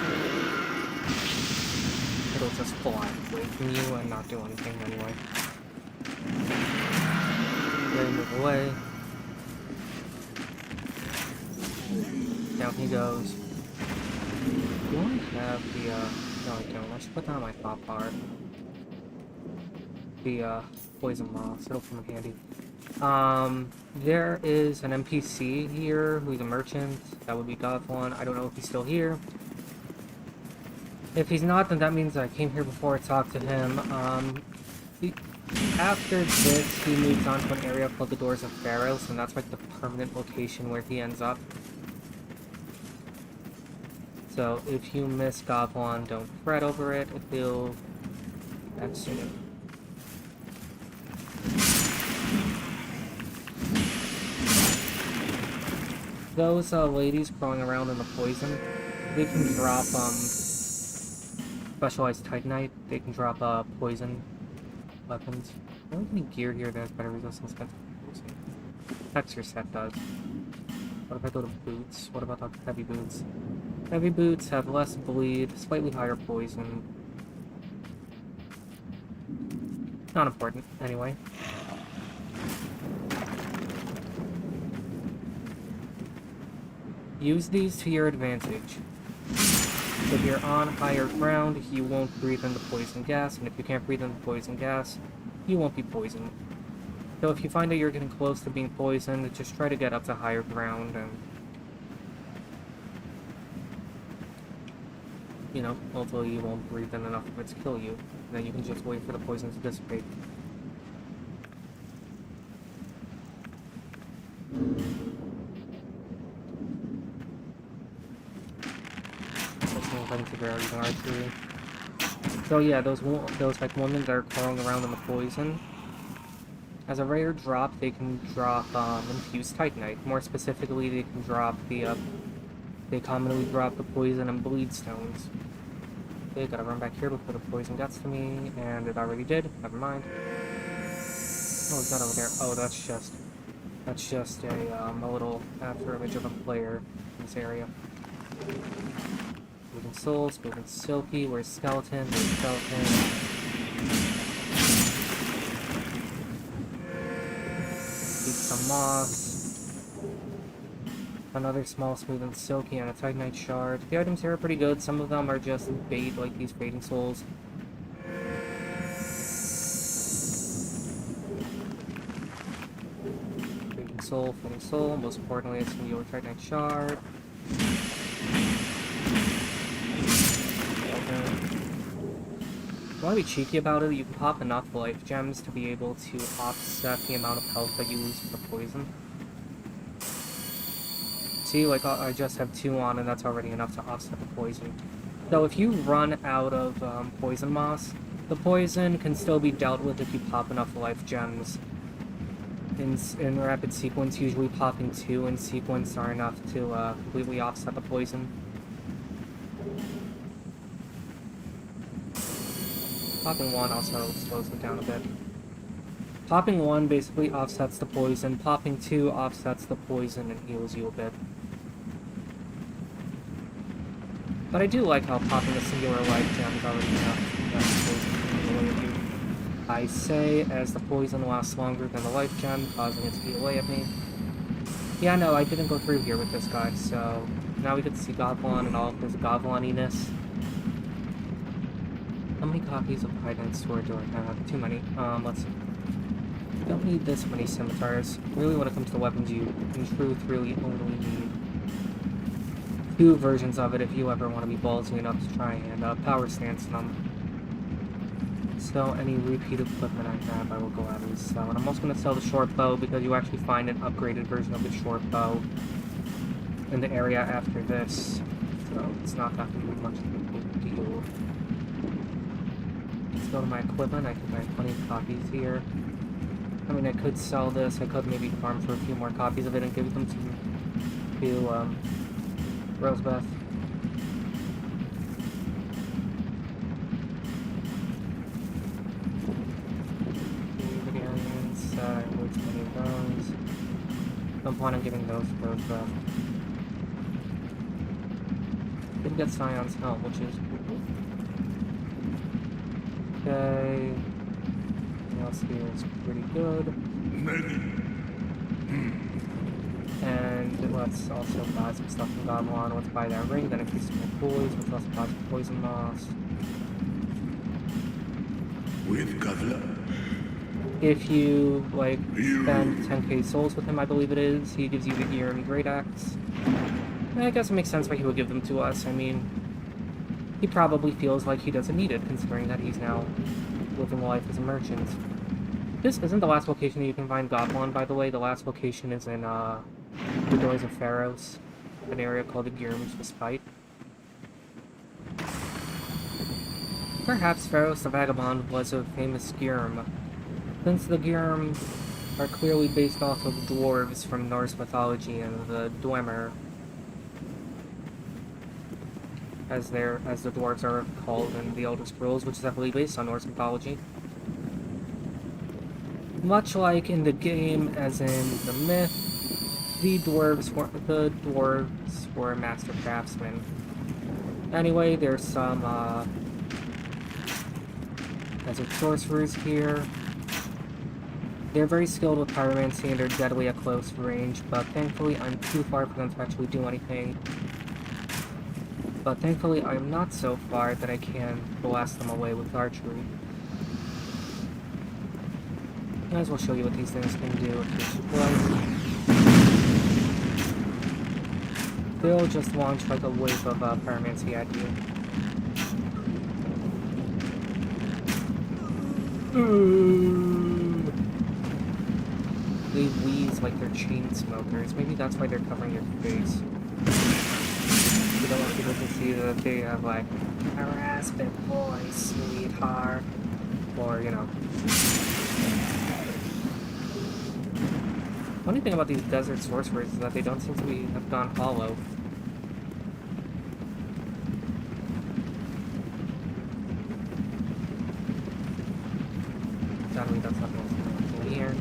it'll just fly away from you and not do anything anyway. Then move away. Down he goes. Do I have the, no I don't. I should put that on my top bar. The, poison moss. It'll come in handy. There is an NPC here who's a merchant. That would be Godfallen. I don't know if he's still here. If he's not, then that means I came here before I talked to him. After this, he moves on to an area called the Doors of Pharaohs, and that's like the permanent location where he ends up. So if you miss Godfallen, don't fret over it. He'll be back soon. Those ladies crawling around in the poison, they can drop specialized Titanite. They can drop poison weapons. I don't have any gear here that has better resistance against poison. Texture set does. What if I go to boots? What about the heavy boots? Heavy boots have less bleed, slightly higher poison. Not important, anyway. Use these to your advantage. If you're on higher ground, you won't breathe in the poison gas, and if you can't breathe in the poison gas, you won't be poisoned. So if you find that you're getting close to being poisoned, just try to get up to higher ground and, you know, hopefully you won't breathe in enough of it to kill you. And then you can just wait for the poison to dissipate. I can figure out using archery. So yeah, those like women that are crawling around in the poison. As a rare drop, they can drop infused Titanite. More specifically, they can drop the they commonly drop the poison and bleed stones. Okay, gotta run back here before the poison gets to me, and it already did. Never mind. Oh, it's not over there. Oh, that's just a little after image of a player in this area. Moving souls, moving silky, where's skeleton, where's skeleton. Eat some moss. Another small, smooth and silky, and a Titanite shard. The items here are pretty good. Some of them are just bait, like these fading souls. Fading soul. Most importantly, a singular Titanite shard. If you want to be cheeky about it, you can pop enough life gems to be able to offset the amount of health that you lose from the poison. See, like, I just have 2 on, and that's already enough to offset the poison. So if you run out of poison moss, the poison can still be dealt with if you pop enough life gems. In rapid sequence, usually popping 2 in sequence are enough to completely offset the poison. Popping 1 also slows it down a bit. Popping 1 basically offsets the poison, popping 2 offsets the poison and heals you a bit. But I do like how popping a singular life gem is already enough to get the poison from away at you. I say as the poison lasts longer than the life gem, causing it to eat away at me. Yeah, no, I didn't go through here with this guy, so now we get to see Godfallen and all of his Godfallen-iness. How many copies of Pyro-dex sword do I have? Too many. Let's see. You don't need this many scimitars. Really, when it comes to weapons, you in truth really only need 2 versions of it if you ever want to be ballsy enough to try and power stance them. So any repeat equipment I have, I will go out and sell. And I'm also going to sell the short bow because you actually find an upgraded version of the short bow in the area after this, so it's not that gonna be much of a big deal. Let's go to my equipment. I can find plenty of copies here. I mean, I could sell this. I could maybe farm for a few more copies of it and give them to Rosebeth. What's many of those? No point in giving those to Rosebeth. Didn't get Scion's help, which is cool. Okay. Everything else here is pretty good. And let's also buy some stuff from Goblin. Let's buy that ring, that increases my poise. Let's also buy some poison moss. With Governor. If you, like, spend 10k souls with him, I believe it is, he gives you the gear and great axe. I guess it makes sense why he would give them to us. I mean, he probably feels like he doesn't need it, considering that he's now living life as a merchant. This isn't the last location that you can find Goblin, by the way. The last location is in, the Doors of Pharos, an area called the Girm's Despite. Perhaps Pharos the Vagabond was a famous Girm. Since the Girm are clearly based off of dwarves from Norse mythology and the Dwemer, as the dwarves are called in the Elder Scrolls, which is heavily based on Norse mythology. Much like in the game, as in the myth, the dwarves were master craftsmen. Anyway, there's some desert sorcerers here. They're very skilled with pyromancy and they're deadly at close range, but thankfully I'm too far for them to actually do anything. But thankfully I'm not so far that I can blast them away with archery. Might as well show you what these things can do if you like. They'll just launch like a wave of pyromancy at you. They wheeze like they're chain smokers. Maybe that's why they're covering your face. You don't want people to see that they have like a raspy voice, sweetheart. Or, you know. Funny thing about these desert sorcerers is that they don't seem to have gone hollow. Sadly, that's not what's in here.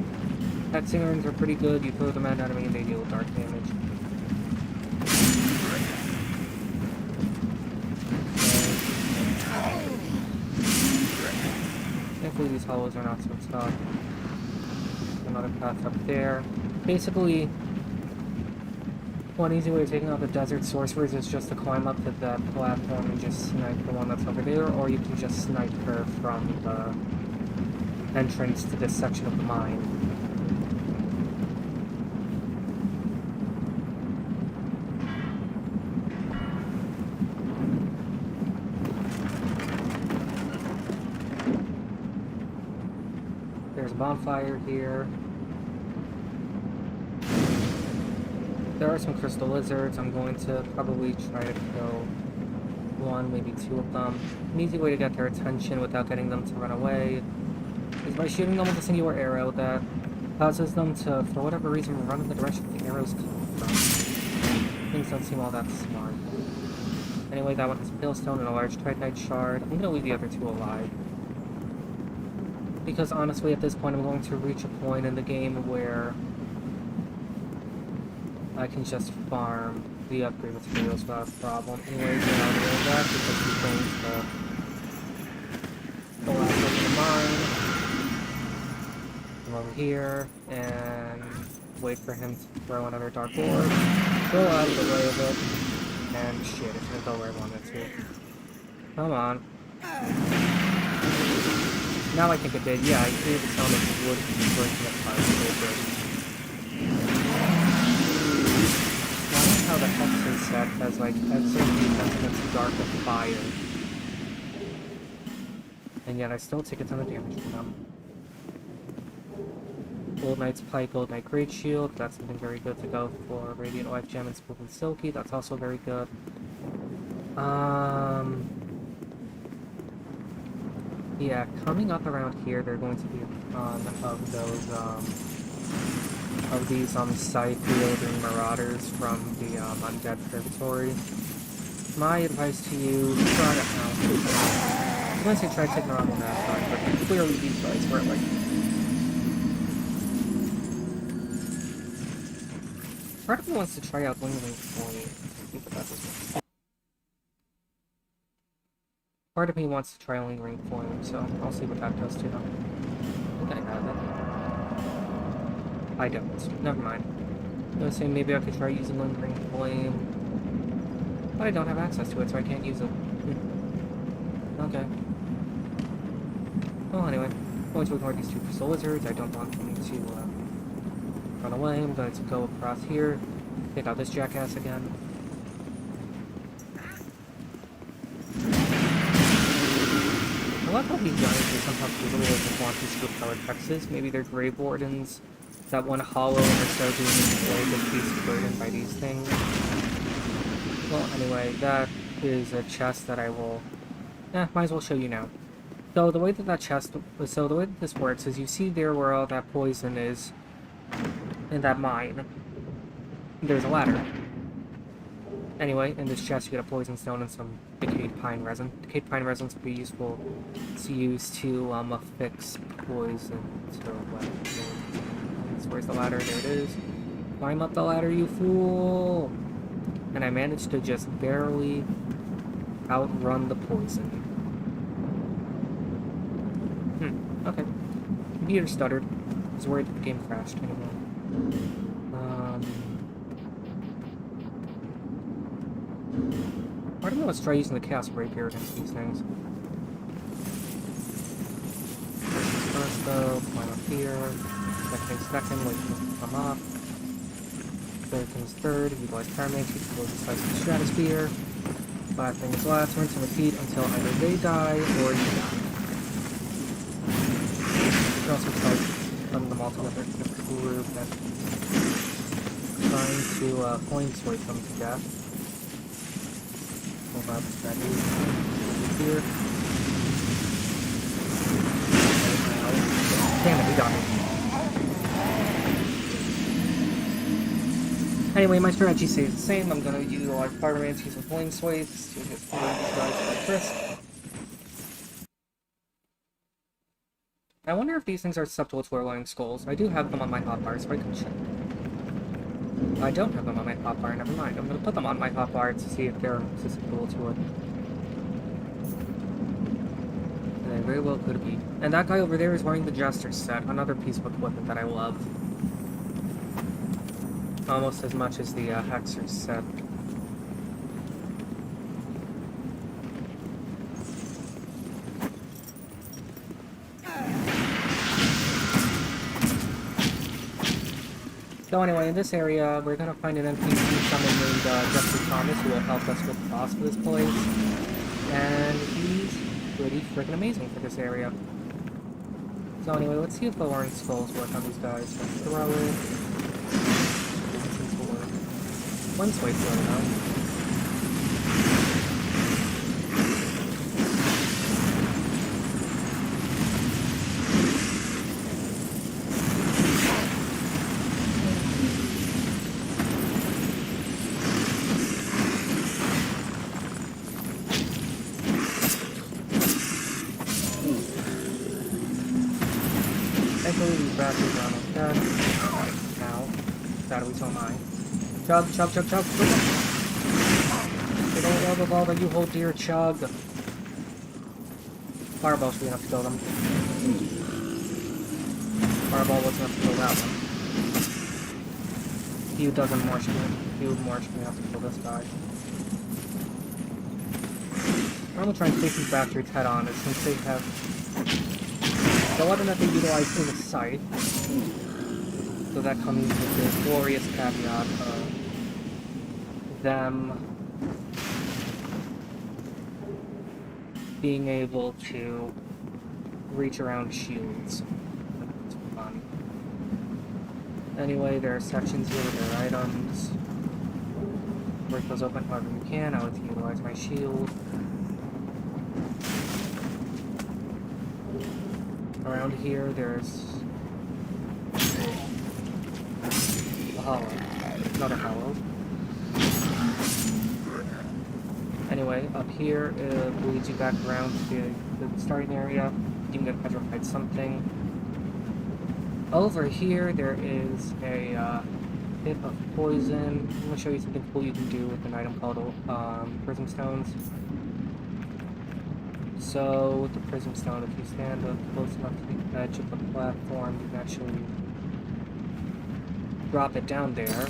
Hexingers are pretty good. You throw them at enemy and they deal dark damage. Thankfully, these hollows are not so tough. Another path up there. Basically, one easy way of taking out the desert sorcerers is just to climb up to that platform and just snipe the one that's over there, or you can just snipe her from the entrance to this section of the mine. There's a bonfire here. There are some crystal lizards. I'm going to probably try to kill one, maybe two of them. An easy way to get their attention without getting them to run away is by shooting them with a singular arrow that causes them to, for whatever reason, run in the direction the arrows come from. Things don't seem all that smart. Anyway, that one has a Palestone and a large Tritonite shard. I'm going to leave the other two alive. Because honestly, at this point, I'm going to reach a point in the game where I can just farm the upgrade materials without a problem. Anyway, get out of that because he's going to go out of the mine. Come over here and wait for him to throw another dark orb. Go out of the way of it. And shit, it's gonna go where I want it to. Come on. Now I think it did. Yeah, I hear the sound of wood breaking apart. I like how the Hexer set has like Hexer defense against dark and fire. And yet I still take a ton of damage from them. Old Knight's Pike, Old Knight Great Shield. That's something very good to go for. Radiant Life Gem and Spoken Silky. That's also very good. Yeah, coming up around here, there are going to be a ton of those, of these, scythe-wielding marauders from the, Undead Purgatory. My advice to you, try to I'm gonna say try taking around one last time, but clearly these guys weren't like... Part of me wants to try out Lingering Flame. I think that that's one. Part of me wants to try Lingering Flame, so I'll see what that does to them. I think I have it. I don't. Never mind. I was gonna say maybe I could try using Lingering Flame, but I don't have access to it, so I can't use it. Okay. Well, anyway, I'm going to ignore these two crystal lizards. I don't want them to run away. I'm going to go across here, take out this jackass again. I love how these giants are somehow capable of launching super-powered hexes. Maybe they're Grave Wardens that went hollow and are so being destroyed with beast burdened by these things. Well, anyway, that is a chest that I will... might as well show you now. So the way that the way that this works is you see there where all that poison is in that mine. There's a ladder. Anyway, in this chest you get a poison stone and some decayed pine resin. Decayed pine resins would be useful to use to affix poison to weapons. Where's the ladder? There it is. Climb up the ladder, you fool! And I managed to just barely outrun the poison. Okay. Computer stuttered. I was worried that the game crashed anyway. Part of me wants to try using the Chaos Rapier against these things. First though, climb up here. Second, wait for them to come up. Third thing's third, utilize Pyro-dex, utilize the size of the Stratosphere. Last thing is last, rinse and repeat until either they die or you die. You can also try putting them all together in a group and trying to flame swipe them to death. Hold up, strategy here. Damn it, we got it. Anyway, my strategy stays the same. I'm gonna utilize Pyro-dex, use some flame swipes to get these guys like crisp. I wonder if these things are susceptible to glowing skulls. I do have them on my hotbar, so I can check. I don't have them on my hotbar, never mind. I'm gonna put them on my hotbar to see if they're susceptible to it. And they very well could be. And that guy over there is wearing the Jester's set, another piece of equipment that I love. Almost as much as the Hexer's set. So anyway, in this area, we're gonna find an NPC summon named Jeffrey Thomas who will help us with the boss for this place. And he's pretty freaking amazing for this area. So anyway, let's see if the Lowering Skulls work on these guys. Let's throw it. One swipe throw it out. Thankfully, these bastards are almost dead. Ow. Sadly, so am I. Chug, chug, chug, chug. They don't love the ball that you hold dear, chug. Fireball should be enough to kill them. Fireball wasn't enough to kill that one. He doesn't more should be enough to kill this guy. I'm gonna try and take these bastards head on, since they have the weapon that they utilize is a scythe. So that comes with the glorious caveat of them being able to reach around shields. That's fun. Anyway, there are sections here with their items. Break those open however you can. I like to utilize my shield. Around here, there's a hollow. Another hollow. Anyway, up here, it leads you back around to the starting area. You can get petrified something. Over here, there is a bit of poison. I'm going to show you something cool you can do with an item called Prism Stones. So, with the Prism Stone, if you stand up close enough to the edge of the platform, you can actually drop it down there.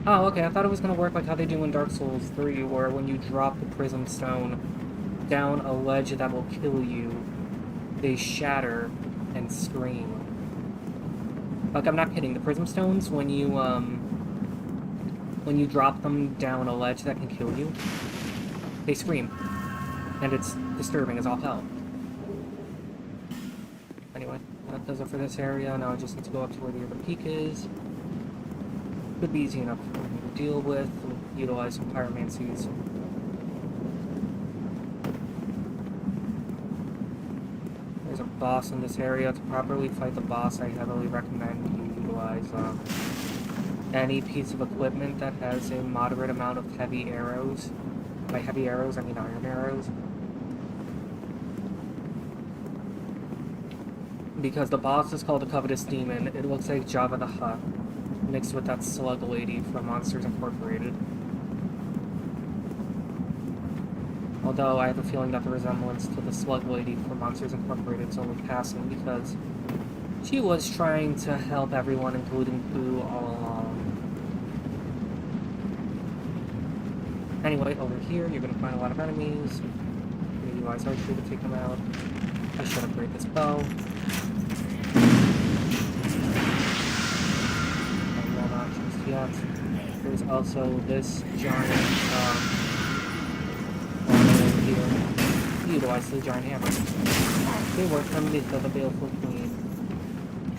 Oh, okay, I thought it was going to work like how they do in Dark Souls 3, where when you drop the Prism Stone down a ledge that will kill you, they shatter and scream. Like, I'm not kidding, the Prism Stones, when you drop them down a ledge that can kill you, they scream. And it's disturbing as all hell. Anyway, that does it for this area. Now I just need to go up to where the other peak is. Could be easy enough for me to deal with. Utilize some pyromancies. There's a boss in this area. To properly fight the boss, I heavily recommend you utilize any piece of equipment that has a moderate amount of heavy arrows. By heavy arrows, I mean iron arrows. Because the boss is called the Covetous Demon. It looks like Jabba the Hutt mixed with that slug lady from Monsters Incorporated. Although I have a feeling that the resemblance to the slug lady from Monsters Incorporated is only passing because she was trying to help everyone, including Boo, all along. Anyway, over here you're going to find a lot of enemies. I'm going to utilize archery to take them out. I should upgrade this bow. Well, not just yet. There's also this giant over here. Utilize the giant hammer. They work from the Baleful Queen.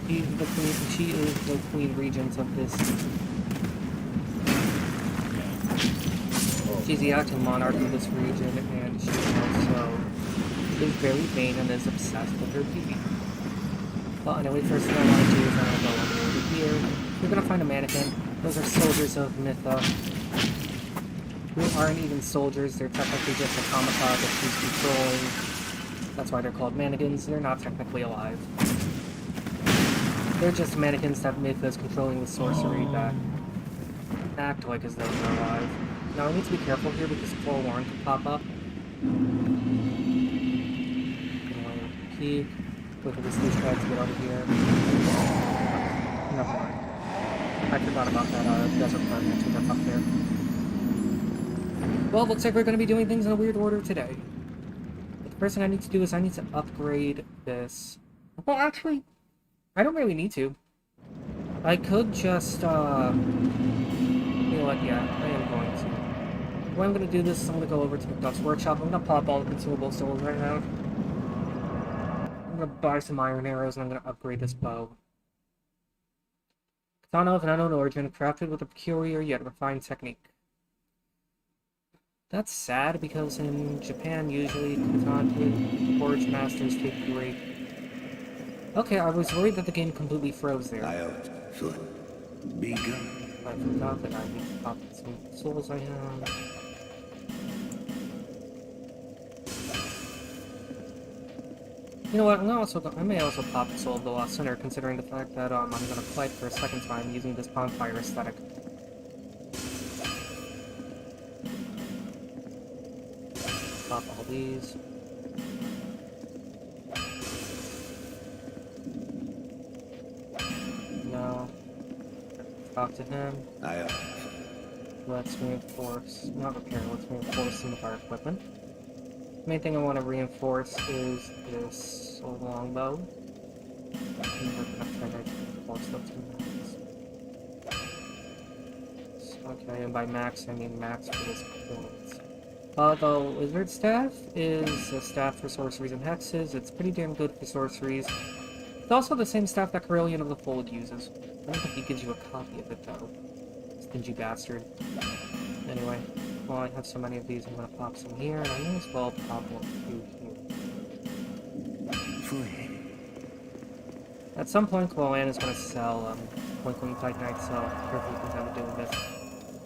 She is the Queen Regent of this. She's the acting monarch of this region, and she also is very vain and is obsessed with her beauty. Well, anyway, first thing I want to do is I'm going to go over here. You're going to find a mannequin. Those are soldiers of Mytha. Who aren't even soldiers, they're technically just automata that she's controlling. That's why they're called mannequins. They're not technically alive. They're just mannequins that Mytha is controlling with sorcery that act like as though they're alive. Now I need to be careful here because Forewarned can pop up. Peek. Look at this loose guy to get over here. Never mind. I forgot about that desert fragment that's up there. Well, looks like we're going to be doing things in a weird order today. But the first thing I need to do is I need to upgrade this. Well, actually, I don't really need to. I could just, you know what, yeah, I am going to. The way I'm going to do this is I'm going to go over to McDuck's workshop. I'm going to pop all the consumable souls right now. I'm going to buy some iron arrows and I'm going to upgrade this bow. Katana of an unknown origin, crafted with a peculiar yet refined technique. That's sad because in Japan, usually katana forge masters take great. Okay, I was worried that the game completely froze there. I forgot that I need to pop some souls I have. You know what, I may also pop the Soul of the Lost Sinner, considering the fact that I'm going to fight for a second time using this bonfire aesthetic. Pop all these. No. Talk to him. Let's reinforce, not repair, let's reinforce some of our equipment. The main thing I want to reinforce is this longbow. Okay, and by max I mean max for this performance. The Lizard Staff is a staff for sorceries and hexes. It's pretty damn good for sorceries. It's also the same stuff that Carillion of the Fold uses. I don't think he gives you a copy of it, though. Stingy bastard. Anyway, while I have so many of these, I'm gonna pop some here, and I may as well pop one here. At some point, Quillan is gonna sell, Twinkling Titanite, so I'm perfectly content with doing this.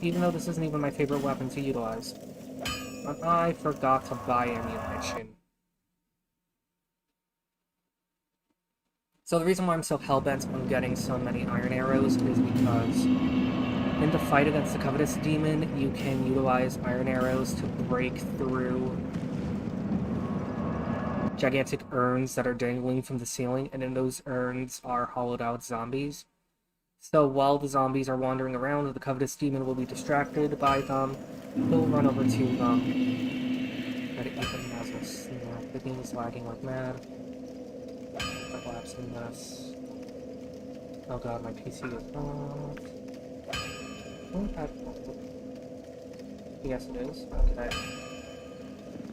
Even though this isn't even my favorite weapon to utilize. But I forgot to buy ammunition. So the reason why I'm so hellbent on getting so many iron arrows is because in the fight against the Covetous Demon, you can utilize iron arrows to break through gigantic urns that are dangling from the ceiling, and in those urns are hollowed out zombies. So while the zombies are wandering around, the Covetous Demon will be distracted by them. He'll run over to them. Try to eat them as a snack. The game is lagging like mad. Collapsing this. Oh god, my PC is off. Yes, it is. Okay. I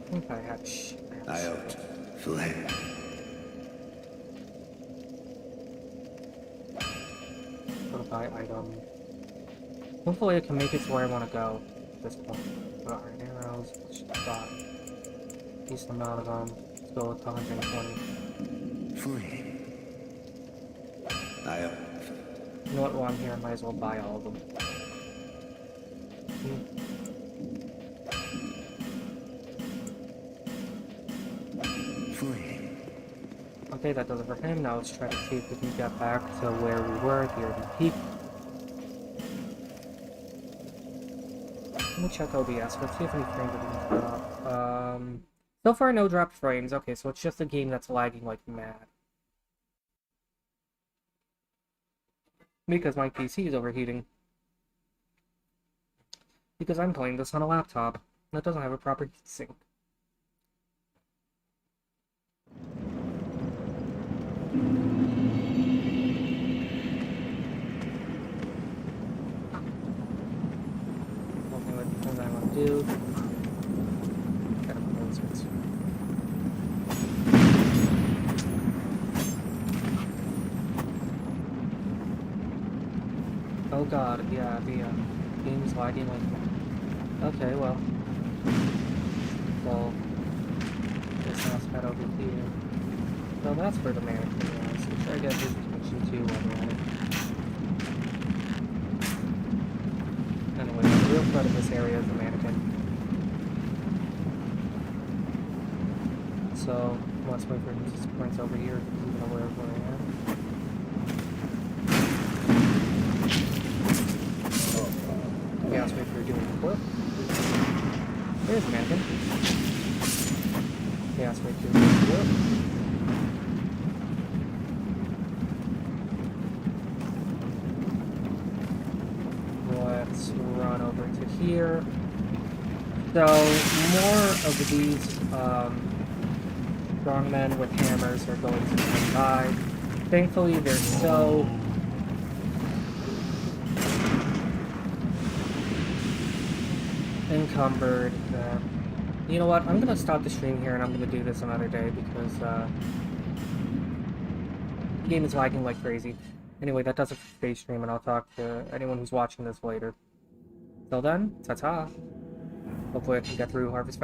think I had Out. Fled. Buy item. Hopefully I can make it to where I want to go at this point. Got iron arrows. Got a decent amount of them. Let's go with 120. Free. Out. You know what, while I'm here, I might as well buy all of them. Free. Okay, that does it for him. Now let's try to see if we can get back to where we were at the early peak. Let me check OBS. Let's see if any frames are being dropped. So far, no dropped frames. Okay, so it's just a game that's lagging like mad. Because my PC is overheating. Because I'm playing this on a laptop that doesn't have a proper heatsink. Okay, what I want to do. Gotta put those ones. Oh god, yeah, the game's lagging like that. Okay, well. So, this house head over here. Well, that's where the mannequin was. I'm sure I get his attention too while we're at it. Anyway, the real threat of this area is the mannequin. So, let's wait for him to sprint over here, even aware of where I am. Yeah, let's wait for doing the flip. There's the mannequin. Yeah, let's wait for doing the flip. Let's run over to here. So, more of these strong men with hammers are going to die. Thankfully, they're so encumbered that... You know what? I'm going to stop the stream here and I'm going to do this another day because the game is lagging like crazy. Anyway, that does it for today's stream, and I'll talk to anyone who's watching this later. Till then, ta-ta. Hopefully I can get through Harvest